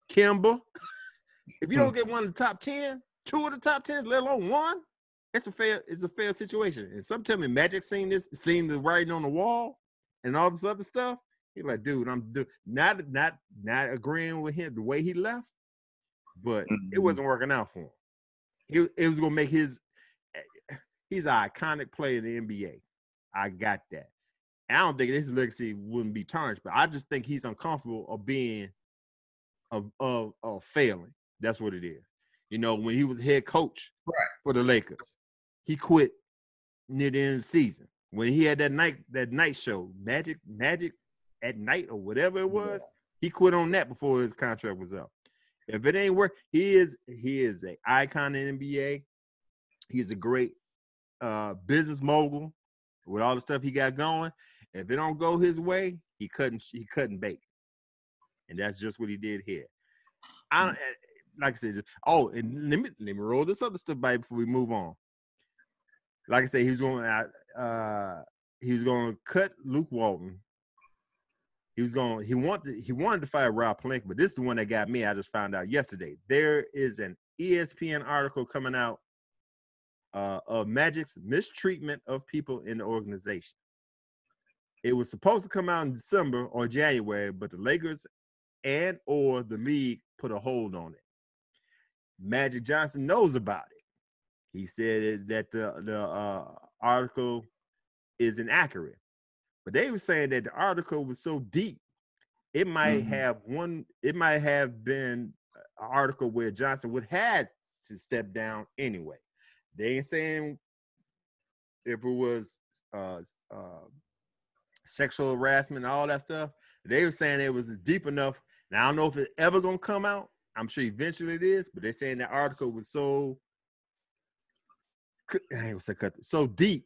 Kimber. If you don't get one of the top 10, two of the top 10s, let alone one, it's a fair situation. And some tell me Magic seen the writing on the wall and all this other stuff. He's like, dude, I'm not agreeing with him the way he left, but it wasn't working out for him. It was gonna make he's an iconic player in the NBA. I got that. I don't think his legacy wouldn't be tarnished, but I just think he's uncomfortable of being of failing. That's what it is. You know, when he was head coach for the Lakers, he quit near the end of the season. When he had that night show, Magic at Night or whatever it was, he quit on that before his contract was up. If it ain't work, he is an icon in the NBA. He's a great business mogul with all the stuff he got going. If it don't go his way, he couldn't bake. And that's just what he did here. Like I said, and let me roll this other stuff by before we move on. Like I said, he was going to cut Luke Walton. He wanted to fire Rob Pelinka, but this is the one that got me. I just found out yesterday. There is an ESPN article coming out of Magic's mistreatment of people in the organization. It was supposed to come out in December or January, but the Lakers and or the league put a hold on it. Magic Johnson knows about it. He said that the article is inaccurate, but they were saying that the article was so deep, it might have been an article where Johnson would have to step down anyway. They ain't saying if it was sexual harassment and all that stuff. They were saying it was deep enough. Now, I don't know if it's ever going to come out. I'm sure eventually it is, but they're saying that article was so deep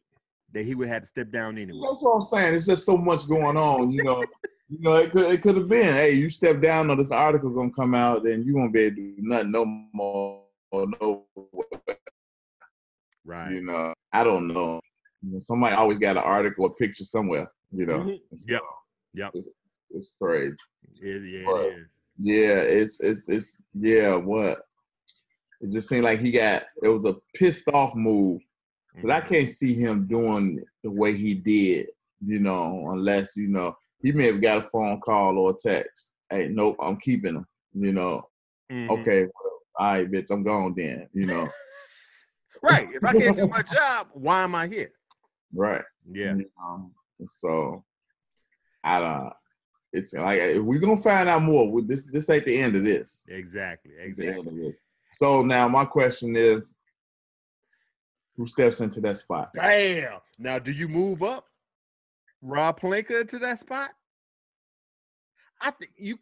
that he would have to step down anyway. That's what I'm saying. It's just so much going on, you know. It could have been, hey, you step down or this article gonna come out, then you won't be able to do nothing no more or no. Right. You know, I don't know. You know, somebody always got an article or picture somewhere, you know. Mm-hmm. So yep. It's crazy. It is. What? It just seemed like it was a pissed off move. Because I can't see him doing the way he did, you know, unless, you know, he may have got a phone call or a text. Hey, nope, I'm keeping him, you know. Mm-hmm. Okay, well, all right, bitch, I'm gone then, you know. Right. If I can't do my job, why am I here? Right. Yeah. So, it's like, we're going to find out more. This ain't the end of this. Exactly. The end of this. So now my question is, who steps into that spot. Damn. Now, do you move up Rob Pelinka to that spot? I think you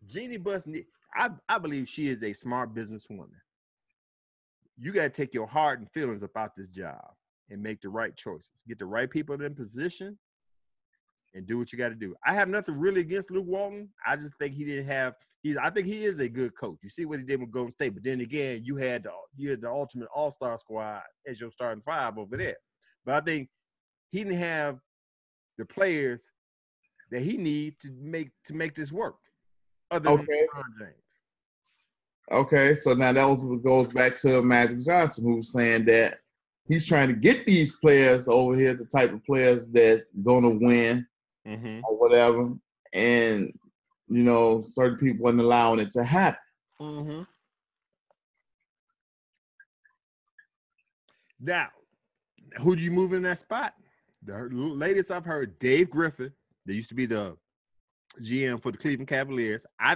Jeannie Buss. I believe she is a smart businesswoman. You got to take your heart and feelings about this job and make the right choices. Get the right people in position and do what you got to do. I have nothing really against Luke Walton. I just think he didn't have. I think he is a good coach. You see what he did with Golden State, but then again, you had the ultimate all-star squad as your starting five over there. But I think he didn't have the players that he needs to make this work. Other than LeBron James. Okay, so now that what goes back to Magic Johnson, who was saying that he's trying to get these players over here, the type of players that's going to win or whatever, and certain people weren't allowing it to happen. Mm-hmm. Now, who do you move in that spot? The latest I've heard, Dave Griffin. That used to be the GM for the Cleveland Cavaliers. I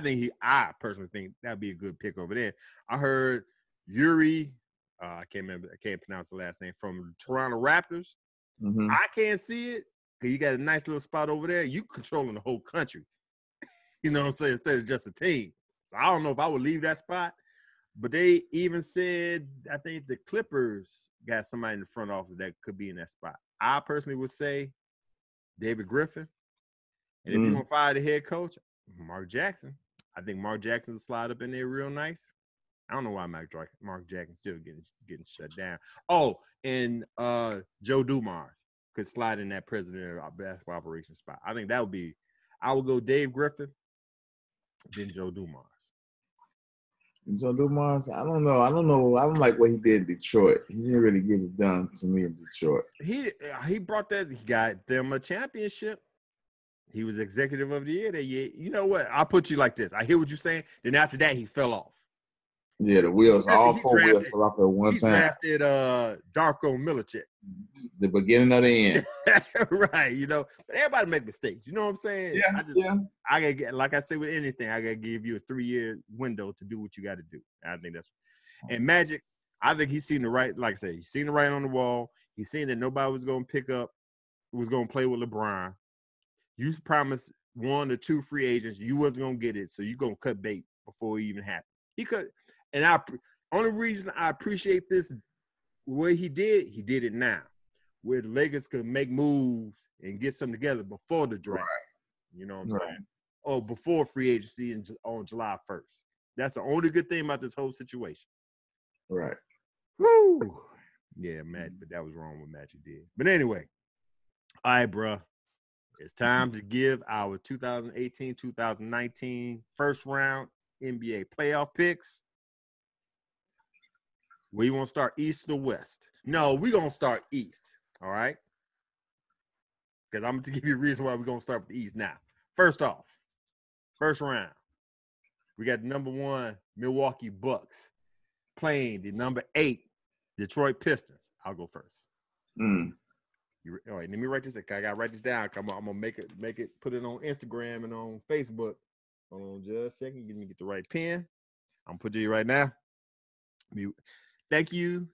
personally think that'd be a good pick over there. I heard Yuri, I can't pronounce the last name, from Toronto Raptors. I can't see it because you got a nice little spot over there. You controlling the whole country. You know what I'm saying? Instead of just a team. So I don't know if I would leave that spot. But they even said, I think the Clippers got somebody in the front office that could be in that spot. I personally would say David Griffin. And if you want to fire the head coach, Mark Jackson. I think Mark Jackson will slide up in there real nice. I don't know why Mark Jackson's still getting shut down. Oh, and Joe Dumars could slide in that president of our basketball operations spot. I think that would be – I would go Dave Griffin, then Joe Dumars. Joe Dumars, I don't know. I don't like what he did in Detroit. He didn't really get it done to me in Detroit. He brought that – he got them a championship. He was executive of the year that year. You know what? I'll put you like this. I hear what you're saying. Then after that, he fell off. Yeah, the wheels, all four wheels fell off at one time. He drafted Darko Milicic. The beginning of the end. Right, But everybody make mistakes. You know what I'm saying? I gotta get, like I say with anything, I gotta give you a 3-year window to do what you gotta do. I think that's and Magic, I think he's seen the right, like I said, he's seen the writing on the wall. He's seen that nobody was gonna play with LeBron. You promised 1 or 2 free agents. You wasn't going to get it, so you're going to cut bait before it even happened. He could, and only reason I appreciate this, what he did it now, where the Lakers could make moves and get something together before the draft. Right. You know what I'm saying? Or before free agency on July 1st. That's the only good thing about this whole situation. Right. Woo! Yeah, Magic, but that was wrong what Magic did. But anyway, all right, bro. It's time to give our 2018-2019 first round NBA playoff picks. We want to start east or west? No, we're going to start east, all right? Because I'm going to give you a reason why we're going to start with the east now. First off, first round, we got the number 1 Milwaukee Bucks playing the number 8 Detroit Pistons. I'll go first. All right, let me write this down. I got to write this down. I'm going to make it, put it on Instagram and on Facebook. Hold on just a second. Let me get the right pen. I'm putting it right now. Thank you.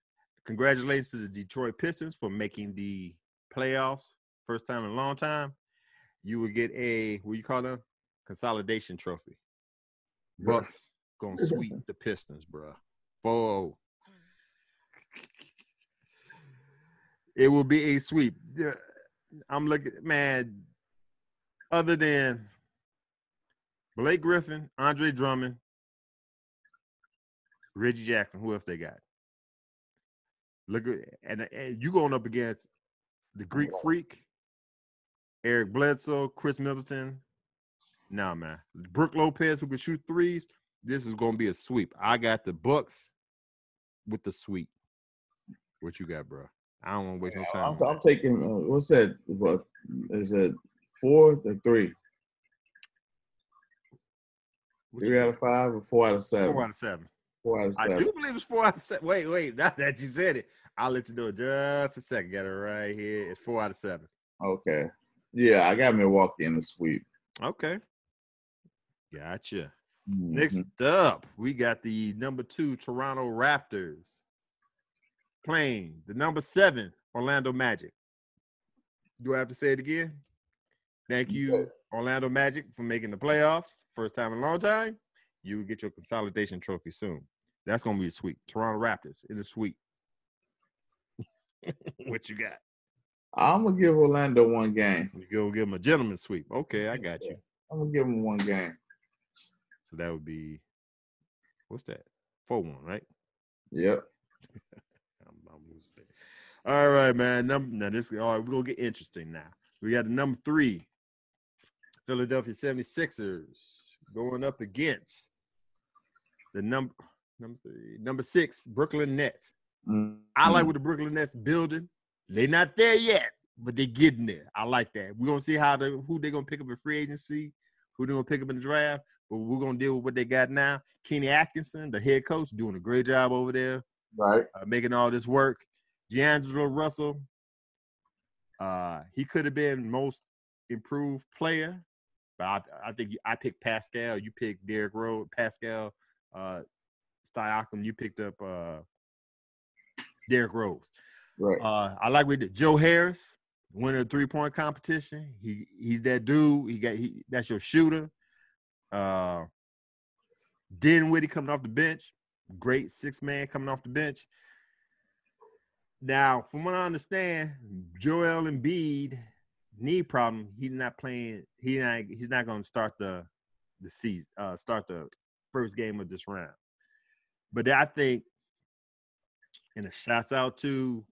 Congratulations to the Detroit Pistons for making the playoffs. First time in a long time. You will get a, what do you call them? Consolidation trophy. Bucks going to sweep the Pistons, bro. Whoa. It will be a sweep. I'm looking, man, other than Blake Griffin, Andre Drummond, Reggie Jackson, who else they got? Look at, and you going up against the Greek Freak, Eric Bledsoe, Chris Middleton. Nah, man. Brook Lopez, who can shoot threes. This is going to be a sweep. I got the Bucks with the sweep. What you got, bro? I don't want to waste no time. I'm taking, what's that? What is it? 4 or 3? 3 out of 5 or 4 out of 7? 4 out of 7. 4 out of 7. I do believe it's 4 out of 7. Wait. Now that you said it, I'll let you know in just a second. Got it right here. It's 4 out of 7. Okay. Yeah, I got Milwaukee in the sweep. Okay. Gotcha. Next up, we got the number 2 Toronto Raptors playing the number 7 Orlando Magic. Do I have to say it again? Thank you, Orlando Magic, for making the playoffs. First time in a long time. You will get your consolidation trophy soon. That's going to be a sweep. Toronto Raptors in the sweep. What you got? I'm going to give Orlando one game. You go give them a gentleman's sweep. Okay, I got you. I'm going to give them one game. So that would be, what's that? 4-1, right? Yep. I'm losing it. All right, man. Now this, all right, we're going to get interesting now. We got the number 3, Philadelphia 76ers, going up against the number 6, Brooklyn Nets. Mm-hmm. I like what the Brooklyn Nets building. They're not there yet, but they're getting there. I like that. We're going to see who they're going to pick up in free agency, who they're going to pick up in the draft, but we're going to deal with what they got now. Kenny Atkinson, the head coach, doing a great job over there. Right. Making all this work. D'Angelo Russell, he could have been most improved player, but I think I picked Pascal. You picked Derrick Rose. Pascal Siakam. You picked up Derrick Rose. Right. I like with Joe Harris, winner of the 3-point competition. He's that dude. That's your shooter. Dinwiddie coming off the bench. Great 6-man coming off the bench. Now, from what I understand, Joel Embiid knee problem. He's not playing. He's not going to start the season. Start the first game of this round. But I think, and a shouts out to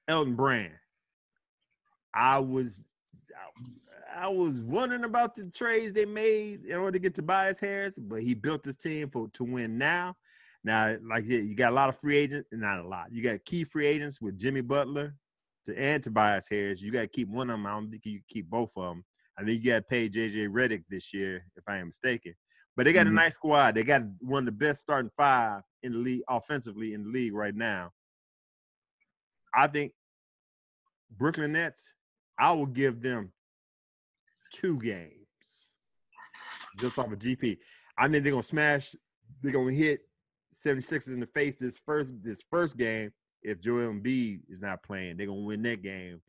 Elton Brand. I was wondering about the trades they made in order to get Tobias Harris, but he built his team to win now. Now, like you got a lot of free agents, not a lot. You got key free agents with Jimmy Butler and Tobias Harris. You got to keep one of them. I don't think you can keep both of them. I think you got to pay J.J. Redick this year, if I am mistaken. But they got a nice squad. They got one of the best starting 5 in the league, offensively in the league right now. I think Brooklyn Nets, I will give them 2 games just off of GP. I think they're going to smash. They're going to hit 76ers in the face this first game. If Joel Embiid is not playing, they're going to win that game.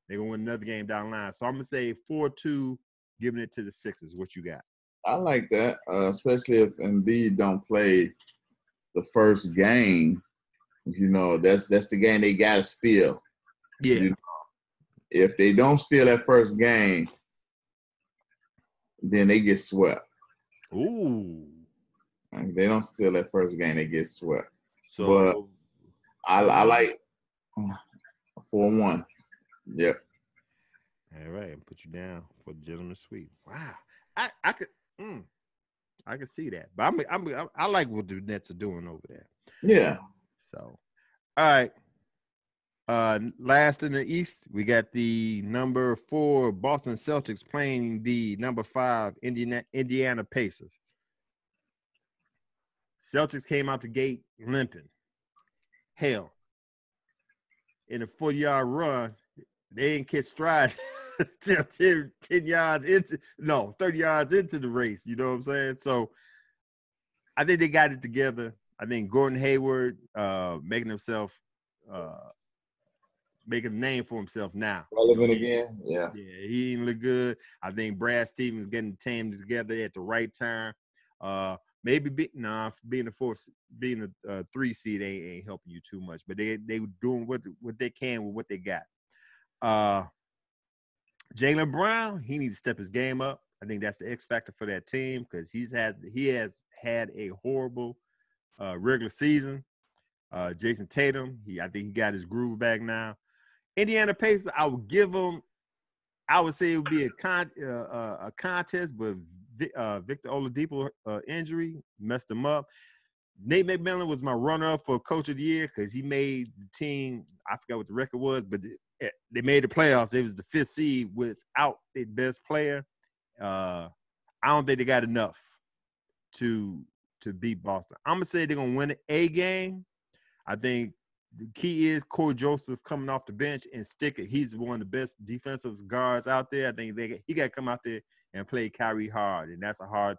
They're going to win another game down the line. So I'm going to say 4-2, giving it to the Sixers. What you got? I like that, especially if Embiid don't play the first game. You know, that's the game they got to steal. Yeah. You know, if they don't steal that first game, then they get swept. Ooh. If they don't steal that first game, they get swept. So, but I like 4-1. Yep. All right, put you down for the gentleman's sweep. Wow, I could see that, but I like what the Nets are doing over there. Yeah. So, all right. Last in the East, we got the number 4 Boston Celtics playing the number 5 Indiana Pacers. Celtics came out the gate limping. Hell, in a 40-yard run, they didn't catch stride till 10 yards into, 30 yards into the race. You know what I'm saying? So I think they got it together. I think Gordon Hayward making himself making a name for himself now. Relevant again? Yeah. Yeah, he ain't look good. I think Brad Stevens getting the team together at the right time. Maybe being a 3 seed ain't helping you too much, but they were doing what they can with what they got. Jaylen Brown, he needs to step his game up. I think that's the X factor for that team because he has had a horrible regular season. Jason Tatum, I think he got his groove back now. Indiana Pacers, I would say it would be a contest, but Victor Oladipo injury messed him up. Nate McMillan was my runner-up for Coach of the Year because he made the team. I forgot what the record was, but they made the playoffs. It was the 5th seed without their best player. I don't think they got enough to beat Boston. I'm gonna say they're gonna win a game. I think the key is Corey Joseph coming off the bench and stick it. He's one of the best defensive guards out there. I think he got to come out there and play Kyrie hard, and that's a hard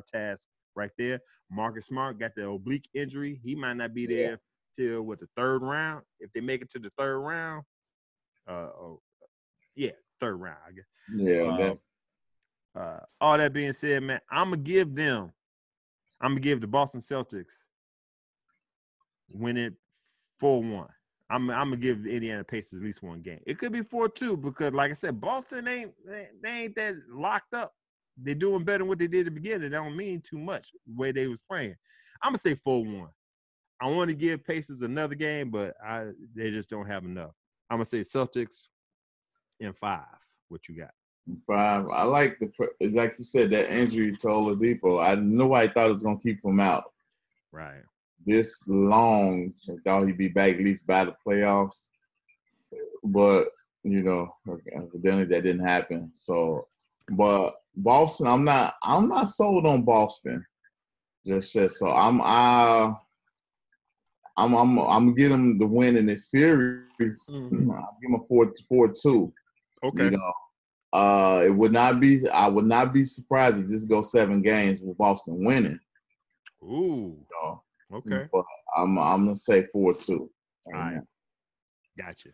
task right there. Marcus Smart got the oblique injury. He might not be there till the third round. If they make it to the third round, third round, I guess. Yeah. All that being said, man, I'm gonna give the Boston Celtics win it 4-1. I'm gonna give Indiana Pacers at least one game. It could be 4-2 because, like I said, Boston ain't that locked up. They're doing better than what they did at the beginning. That don't mean too much the way they was playing. I'm gonna say 4-1. I want to give Pacers another game, but they just don't have enough. I'm gonna say Celtics in 5. What you got? 5. I like like you said, that injury to Oladipo. Nobody thought it was gonna keep him out right this long. I thought he'd be back at least by the playoffs, but evidently that didn't happen. So, but Boston, I'm not sold on Boston just yet. So I'm gonna get them the win in this series. Mm-hmm. I'll give them a 4-2. Okay. I would not be surprised if this goes 7 games with Boston winning. Ooh. Okay. But I'm gonna say 4-2. All right. Gotcha.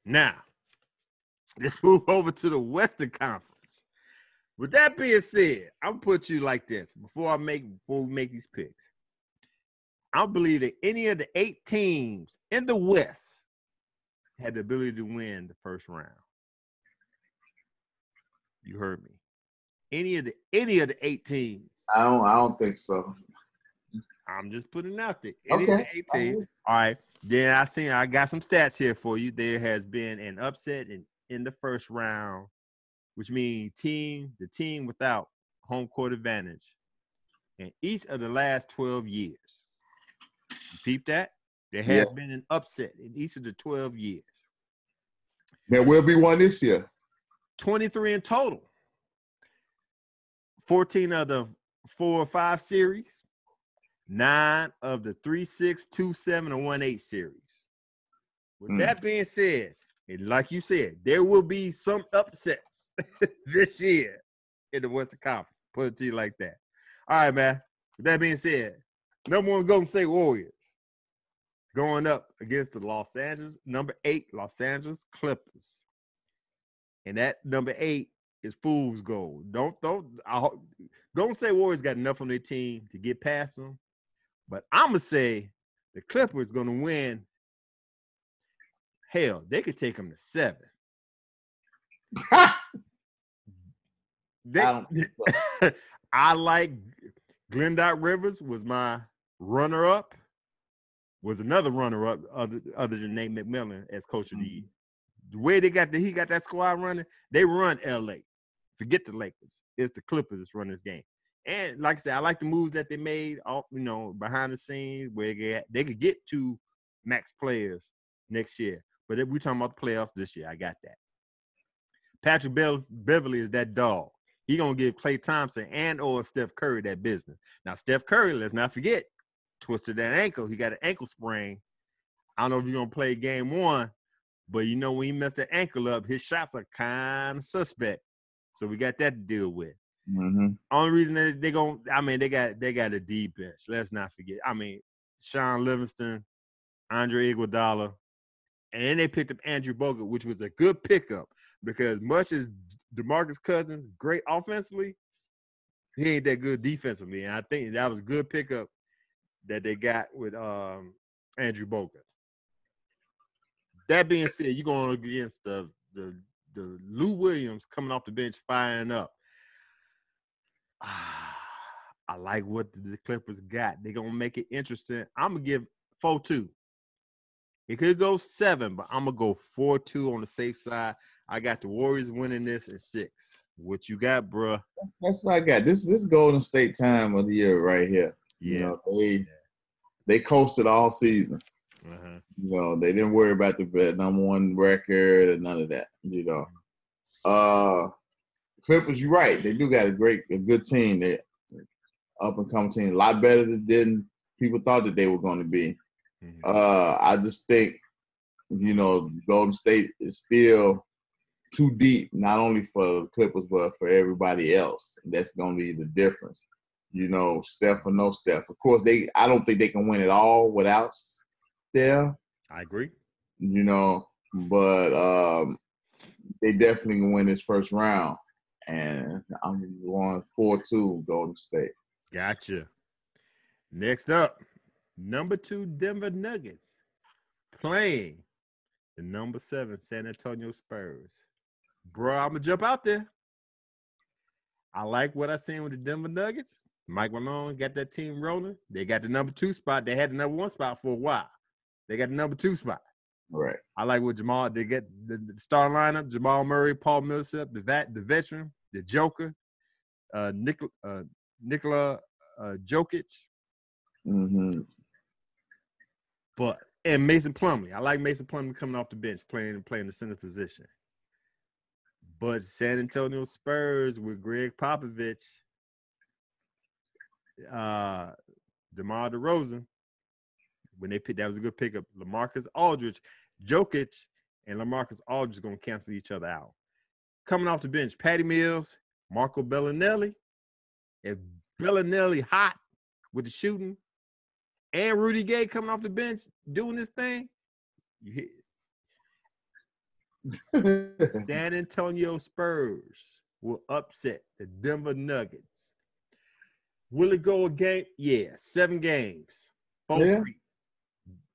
Now, let's move over to the Western Conference. With that being said, I'll put you like this before we make these picks. I believe that any of the 8 teams in the West had the ability to win the first round. You heard me. Any of the 8 teams. I don't think so. I'm just putting it out there. Any of the 8 teams. All right. Then I got some stats here for you. There has been an upset in the first round, which means the team without home court advantage in each of the last 12 years. You peep that? There has been an upset in each of the 12 years. There will be one this year. 23 in total. 14 of the 4 or 5 series. 9 of the 3-6, 2-7, and 1-8 series. With that being said, and like you said, there will be some upsets this year in the Western Conference. Put it to you like that. All right, man. With that being said, number 1 Golden State Warriors going up against the number 8 Los Angeles Clippers. And that number 8 is fool's gold. Golden State Warriors got enough on their team to get past them. But I'm going to say the Clippers going to win. Hell, they could take them to 7. I like Glenn Rivers was my runner-up. Was another runner-up other than Nate McMillan as coach of the year. The way he got that squad running, they run LA. Forget the Lakers. It's the Clippers that's running this game. And like I said, I like the moves that they made, behind the scenes where they could get 2 max players next year. But if we're talking about the playoffs this year, I got that. Patrick Beverly is that dog. He going to give Klay Thompson or Steph Curry that business. Now, Steph Curry, let's not forget, twisted that ankle. He got an ankle sprain. I don't know if he's going to play game 1, but when he messed that ankle up, his shots are kind of suspect. So we got that to deal with. Mm-hmm. Only reason that they got a deep bench. Let's not forget. Sean Livingston, Andre Iguodala, and then they picked up Andrew Bogut, which was a good pickup because much as DeMarcus Cousins great offensively, he ain't that good defensively. And I think that was a good pickup that they got with Andrew Bogut. That being said, you're going against the Lou Williams coming off the bench firing up. I like what the Clippers got. They're going to make it interesting. I'm going to give 4-2. It could go 7, but I'm going to go 4-2 on the safe side. I got the Warriors winning this in 6. What you got, bruh? That's what I got. This Golden State time of the year right here. Yeah. They coasted all season. Uh-huh. They didn't worry about the number 1 record or none of that. Clippers, you're right. They do got a good team. They up and coming team, a lot better than people thought that they were going to be. Mm-hmm. I just think, Golden State is still too deep, not only for the Clippers but for everybody else. That's going to be the difference. Steph or no Steph. Of course, I don't think they can win it all without Steph. I agree. But they definitely can win this first round. And I'm going 4-2 Golden State. Gotcha. Next up, number 2 Denver Nuggets playing the number 7 San Antonio Spurs. Bro, I'm going to jump out there. I like what I seen with the Denver Nuggets. Mike Malone got that team rolling. They got the number 2 spot. They had the number 1 spot for a while. They got the number 2 spot. Right. I like what they get the starting lineup: Jamal Murray, Paul Millsap, the veteran, the Joker, Nikola Jokic. Mm-hmm. And Mason Plumlee. I like Mason Plumlee coming off the bench, playing the center position. But San Antonio Spurs with Greg Popovich, DeMar DeRozan, when they picked, that was a good pickup. LaMarcus Aldridge, Jokic, and LaMarcus Aldridge going to cancel each other out. Coming off the bench, Patty Mills, Marco Bellinelli. If Bellinelli hot with the shooting, and Rudy Gay coming off the bench doing this thing, San Antonio Spurs will upset the Denver Nuggets. Will it go a game? Yeah, 7 games. 4-3.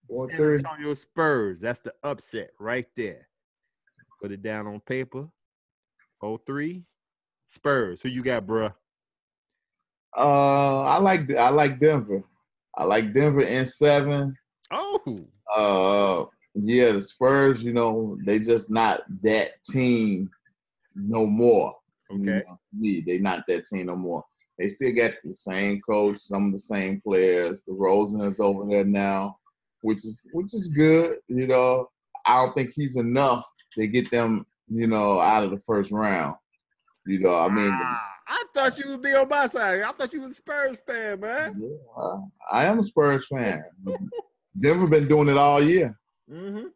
San Antonio Spurs. That's the upset right there. Put it down on paper. 4-3. Spurs. Who you got, bruh? I like Denver. I like Denver in 7. Oh. Yeah, the Spurs, they just not that team no more. Okay. They not that team no more. They still got the same coach, some of the same players. The DeRozan is over there now, which is good. I don't think he's enough to get them, out of the first round. I thought you would be on my side. I thought you was a Spurs fan, man. Yeah, I am a Spurs fan. Denver been doing it all year. Mm-hmm.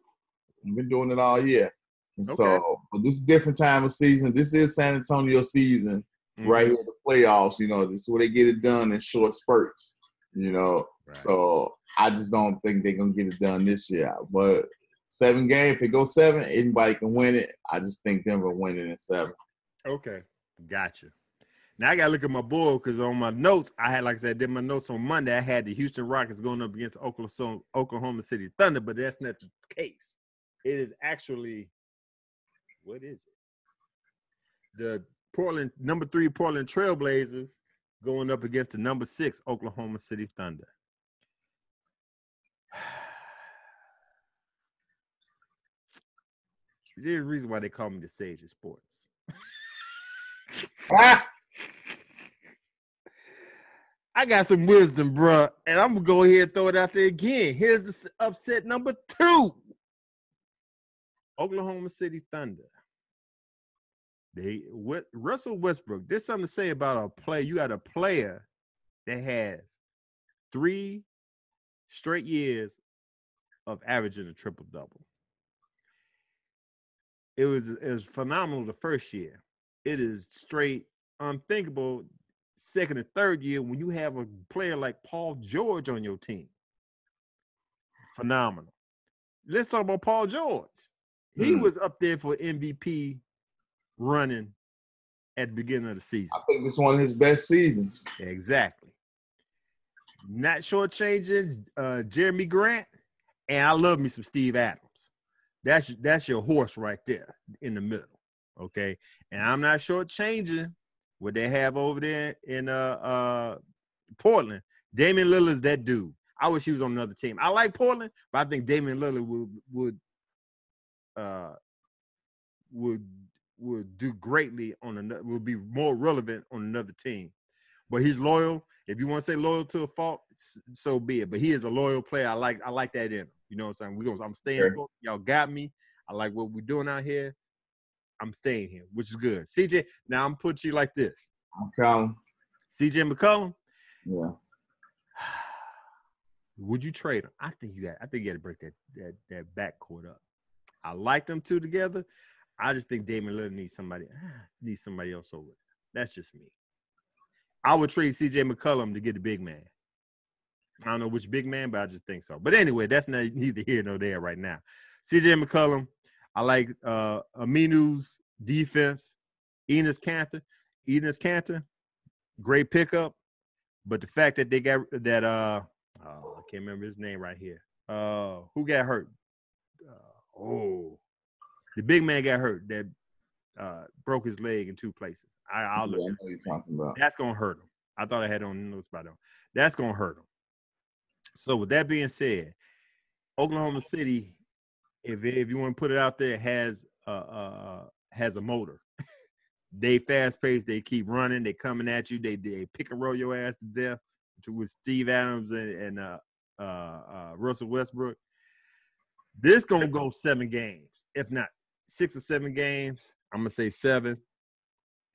Been doing it all year. Okay. So, but this is a different time of season. This is San Antonio season, right here, the playoffs. This is where they get it done in short spurts. Right. So I just don't think they're gonna get it done this year. But 7 games, if it goes 7, anybody can win it. I just think Denver will win it in 7. Okay, gotcha. Now I gotta look at my board because on my notes, I had, like I said, I did my notes on Monday. I had the Houston Rockets going up against Oklahoma City Thunder, but that's not the case. It is actually, what is it? The number 3 Portland Trailblazers going up against the number 6 Oklahoma City Thunder. There's a reason why they call me the Sage of Sports. I got some wisdom, bruh, and I'm going to go ahead and throw it out there again. Here's the upset number 2. Oklahoma City Thunder. Russell Westbrook, there's something to say about a player. You got a player that has 3 straight years of averaging a triple-double. It was phenomenal the first year. It is straight unthinkable second and third year when you have a player like Paul George on your team. Phenomenal. Let's talk about Paul George. He was up there for MVP running at the beginning of the season. I think it's one of his best seasons. Exactly. Not shortchanging Jeremy Grant, and I love me some Steve Adams. That's your horse right there in the middle, okay? And I'm not shortchanging what they have over there in Portland. Damian Lillard's that dude. I wish he was on another team. I like Portland, but I think Damian Lillard would do greatly on another. Would be more relevant on another team. But he's loyal. If you want to say loyal to a fault, so be it. But he is a loyal player. I like that in him. You know what I'm saying? I'm staying. Sure. Y'all got me. I like what we're doing out here. I'm staying here, which is good. CJ, now I'm putting you like this. McCollum. CJ McCollum. Yeah. Would you trade him? I think you got to break that backcourt up. I like them two together. I just think Damian Lillard needs somebody else over there. That's just me. I would trade C.J. McCollum to get the big man. I don't know which big man, but I just think so. But anyway, that's neither here nor there right now. C.J. McCollum, I like Aminu's defense. Enes Kanter, great pickup. But the fact that they got that I can't remember his name right here. Who got hurt? The big man got hurt that broke his leg in 2 places. I'll look. I know you're talking about. That's gonna hurt him. I thought I had on notes about him. That's gonna hurt him. So with that being said, Oklahoma City, if you want to put it out there, has a motor. They fast paced. They keep running. They coming at you. They pick and roll your ass to death with Steve Adams and Russell Westbrook. This gonna go 7 games, if not 6 or 7 games. I'm gonna say 7.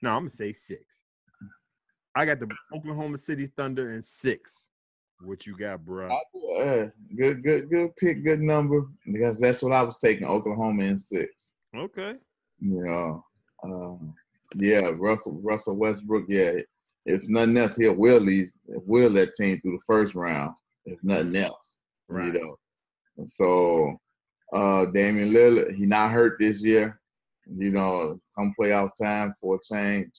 No, I'm gonna say 6. I got the Oklahoma City Thunder in 6. What you got, bro? Good pick, good number, because that's what I was taking. Oklahoma in 6. Okay. You know, yeah, Russell Westbrook. Yeah, if nothing else, he will that team through the first round. If nothing else, right? You know, so Damian Lillard, he not hurt this year. You know, come playoff time for a change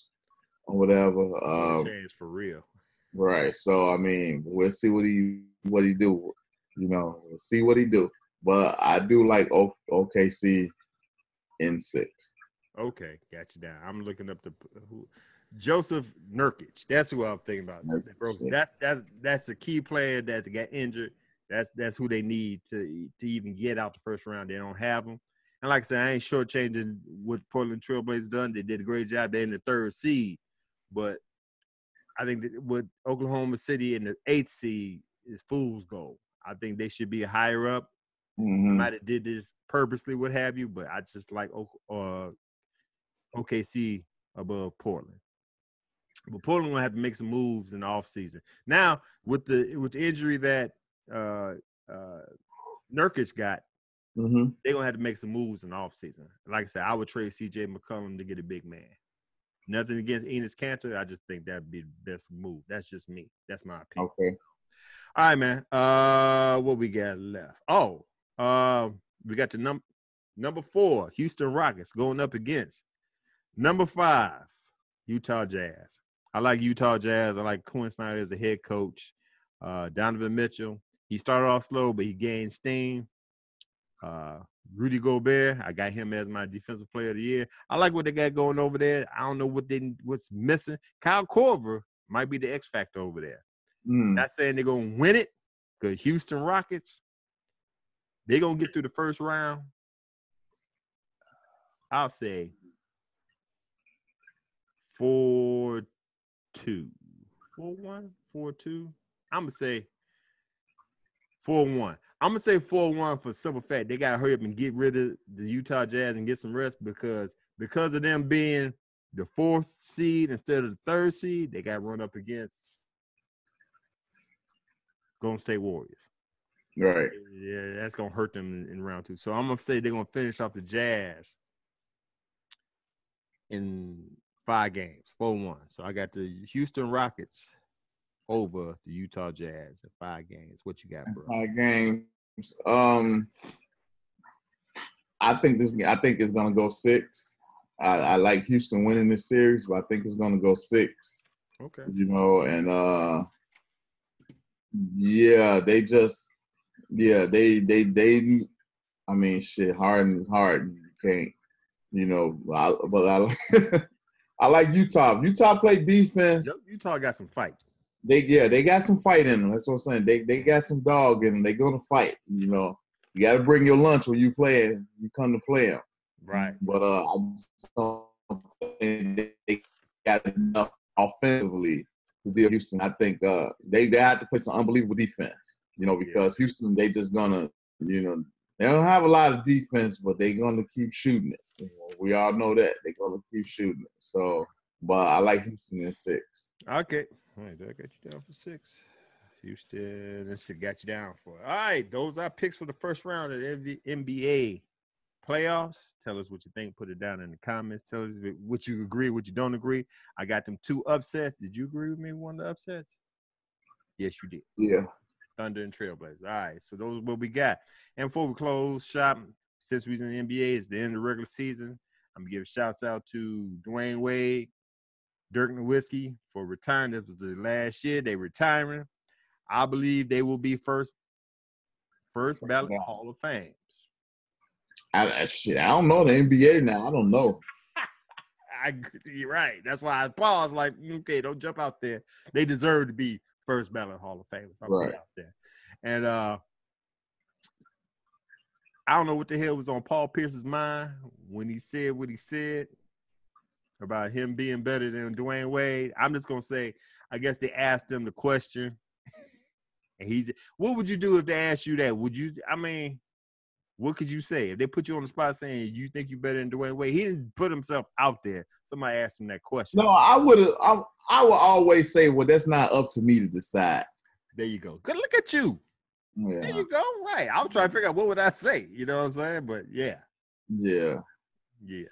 or whatever. Change for real. Right. So I mean, we'll see what he do. You know, we'll see what he do. But I do like OKC in 6. Okay, got you down. I'm looking up Joseph Nurkic. That's who I'm thinking about. Nurkic, yeah. That's a key player that got injured. That's who they need to even get out the first round. They don't have them. And like I said, I ain't shortchanging what Portland Trailblazers done. They did a great job. They're in the 3rd seed. But I think that with Oklahoma City in the 8th seed is fool's gold. I think they should be higher up. Mm-hmm. Might have did this purposely, what have you, but I just like OKC above Portland. But Portland will have to make some moves in the offseason. Now, with the injury that Nurkic got, mm-hmm. they're going to have to make some moves in the offseason. Like I said, I would trade C.J. McCollum to get a big man. Nothing against Enes Kanter. I just think that would be the best move. That's just me. That's my opinion. Okay. All right, man. What we got left? We got the number 4, Houston Rockets, going up against number 5, Utah Jazz. I like Utah Jazz. I like Quinn Snyder as a head coach. Donovan Mitchell. He started off slow, but he gained steam. Rudy Gobert, I got him as my defensive player of the year. I like what they got going over there. I don't know what's missing. Kyle Korver might be the X factor over there. Not saying they're going to win it, because Houston Rockets, they're going to get through the first round. I'll say 4-2. 4-1? 4-2? I'm going to say 4-1. I'm going to say 4-1 for simple fact. They got to hurry up and get rid of the Utah Jazz and get some rest because of them being the 4th seed instead of the 3rd seed, they got run up against Golden State Warriors. Right. Yeah, that's going to hurt them in round 2. So I'm going to say they're going to finish off the Jazz in 5 games, 4-1. So I got the Houston Rockets over the Utah Jazz in 5 games. What you got, bro? 5 games. I think it's gonna go 6. I like Houston winning this series, but I think it's gonna go 6. Okay. You know, and they. I mean, shit. Harden is hard. You can't. You know, but I like Utah. Utah play defense. Yep, Utah got some fight. They got some fight in them. That's what I'm saying. They got some dog in them. They're gonna fight. You know, you got to bring your lunch when you play. You come to play them. Right. But I just don't think they got enough offensively to deal with Houston. I think they have to play some unbelievable defense. You know, because Houston, they just gonna, you know, they don't have a lot of defense, but they're gonna keep shooting it. You know, we all know that they're gonna keep shooting it. So, but I like Houston in 6. Okay. All right, I got you down for 6. Houston, got you down for it. All right, those are picks for the first round of the NBA playoffs. Tell us what you think. Put it down in the comments. Tell us what you agree, what you don't agree. I got them 2 upsets. Did you agree with me with one of the upsets? Yes, you did. Yeah. Thunder and Trailblazers. All right, so those are what we got. And before we close shop, since we're in the NBA, it's the end of the regular season. I'm going to give shouts out to Dwayne Wade, Dirk Nowitzki for retiring. This was the last year. They retiring. I believe they will be first ballot Hall of Fames. I don't know the NBA now. I don't know. You're right. That's why I paused. Like, okay, don't jump out there. They deserve to be first ballot Hall of Famers. I'm right out there. And I don't know what the hell was on Paul Pierce's mind when he said what he said about him being better than Dwayne Wade. I'm just gonna say, I guess they asked him the question, and what would you do if they asked you that? Would you? I mean, what could you say if they put you on the spot saying you think you're better than Dwayne Wade? He didn't put himself out there. Somebody asked him that question. No, I would always say, well, that's not up to me to decide. There you go. Good look at you. Yeah. There you go. Right. I was trying to figure out what would I say. You know what I'm saying? But yeah. Yeah. Yeah.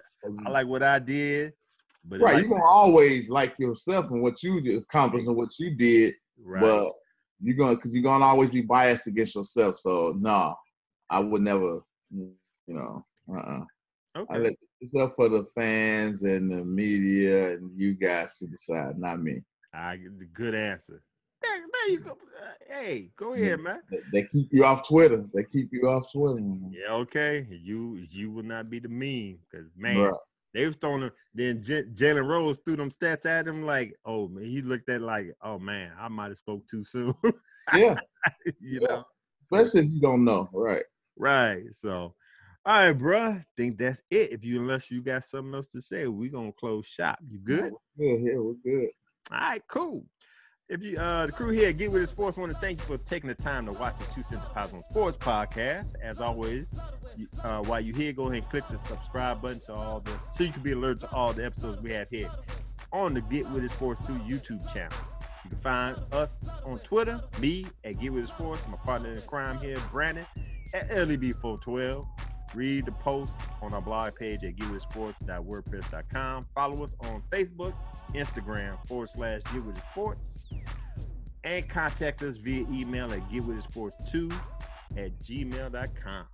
I like what I did. But right. You're going to always like yourself and what you accomplished and what you did. Right. But you're going to always be biased against yourself. So, no, I would never, Okay. It's up for the fans and the media and you guys to decide, not me. Good answer. Man, you go. Hey, go ahead, man. They keep you off Twitter. Yeah, okay. You will not be the meme because, man, they was throwing them. Then Jalen Rose threw them stats at him like, oh, man. He looked at it like, oh, man, I might have spoke too soon. Yeah. you know. Especially if you don't know. Right. Right. So, all right, bro. Think that's it. Unless you got something else to say, we're going to close shop. You good? Yeah, we're good. All right, cool. If you, the crew here at Get With It Sports, want to thank you for taking the time to watch the 2 Cents Positive Sports podcast. As always, while you're here, go ahead and click the subscribe button so you can be alerted to all the episodes we have here on the Get With It Sports 2 YouTube channel. You can find us on Twitter, me at Get With It Sports, my partner in crime here, Brandon, at LEB412. Read the post on our blog page at getwithitsports.wordpress.com. Follow us on Facebook, Instagram /getwithitsports, and contact us via email at getwithitsports2@gmail.com.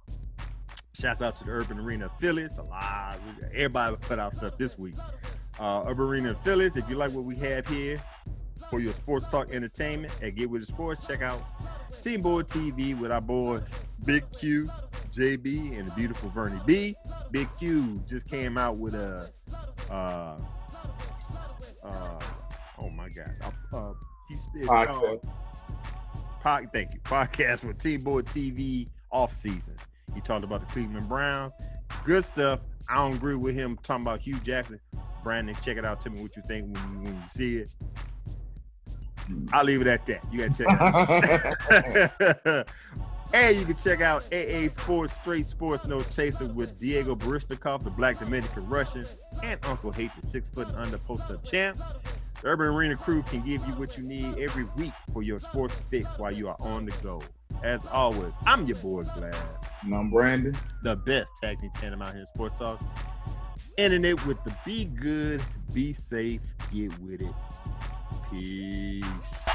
Shouts out to the Urban Arena affiliates. Everybody put out stuff this week. Urban Arena affiliates, if you like what we have here for your sports talk entertainment at Get With It Sports, check out Team Board TV with our boys Big Q, JB, and the beautiful Vernie B. Big Q just came out with a oh my God. Thank you. Podcast with Team Board TV off season. He talked about the Cleveland Browns. Good stuff. I don't agree with him talking about Hugh Jackson. Brandon, check it out. Tell me what you think when you see it. I'll leave it at that. You got to check it out. And you can check out AA Sports, Straight Sports, No Chaser with Diego Barishnikov, the Black Dominican Russian, and Uncle Hate, the 6' and under post-up champ. The Urban Arena crew can give you what you need every week for your sports fix while you are on the go. As always, I'm your boy, Vlade. And I'm Brandon. The best tag team tandem out here in sports talk. Ending it with the be good, be safe, get with it. Peace.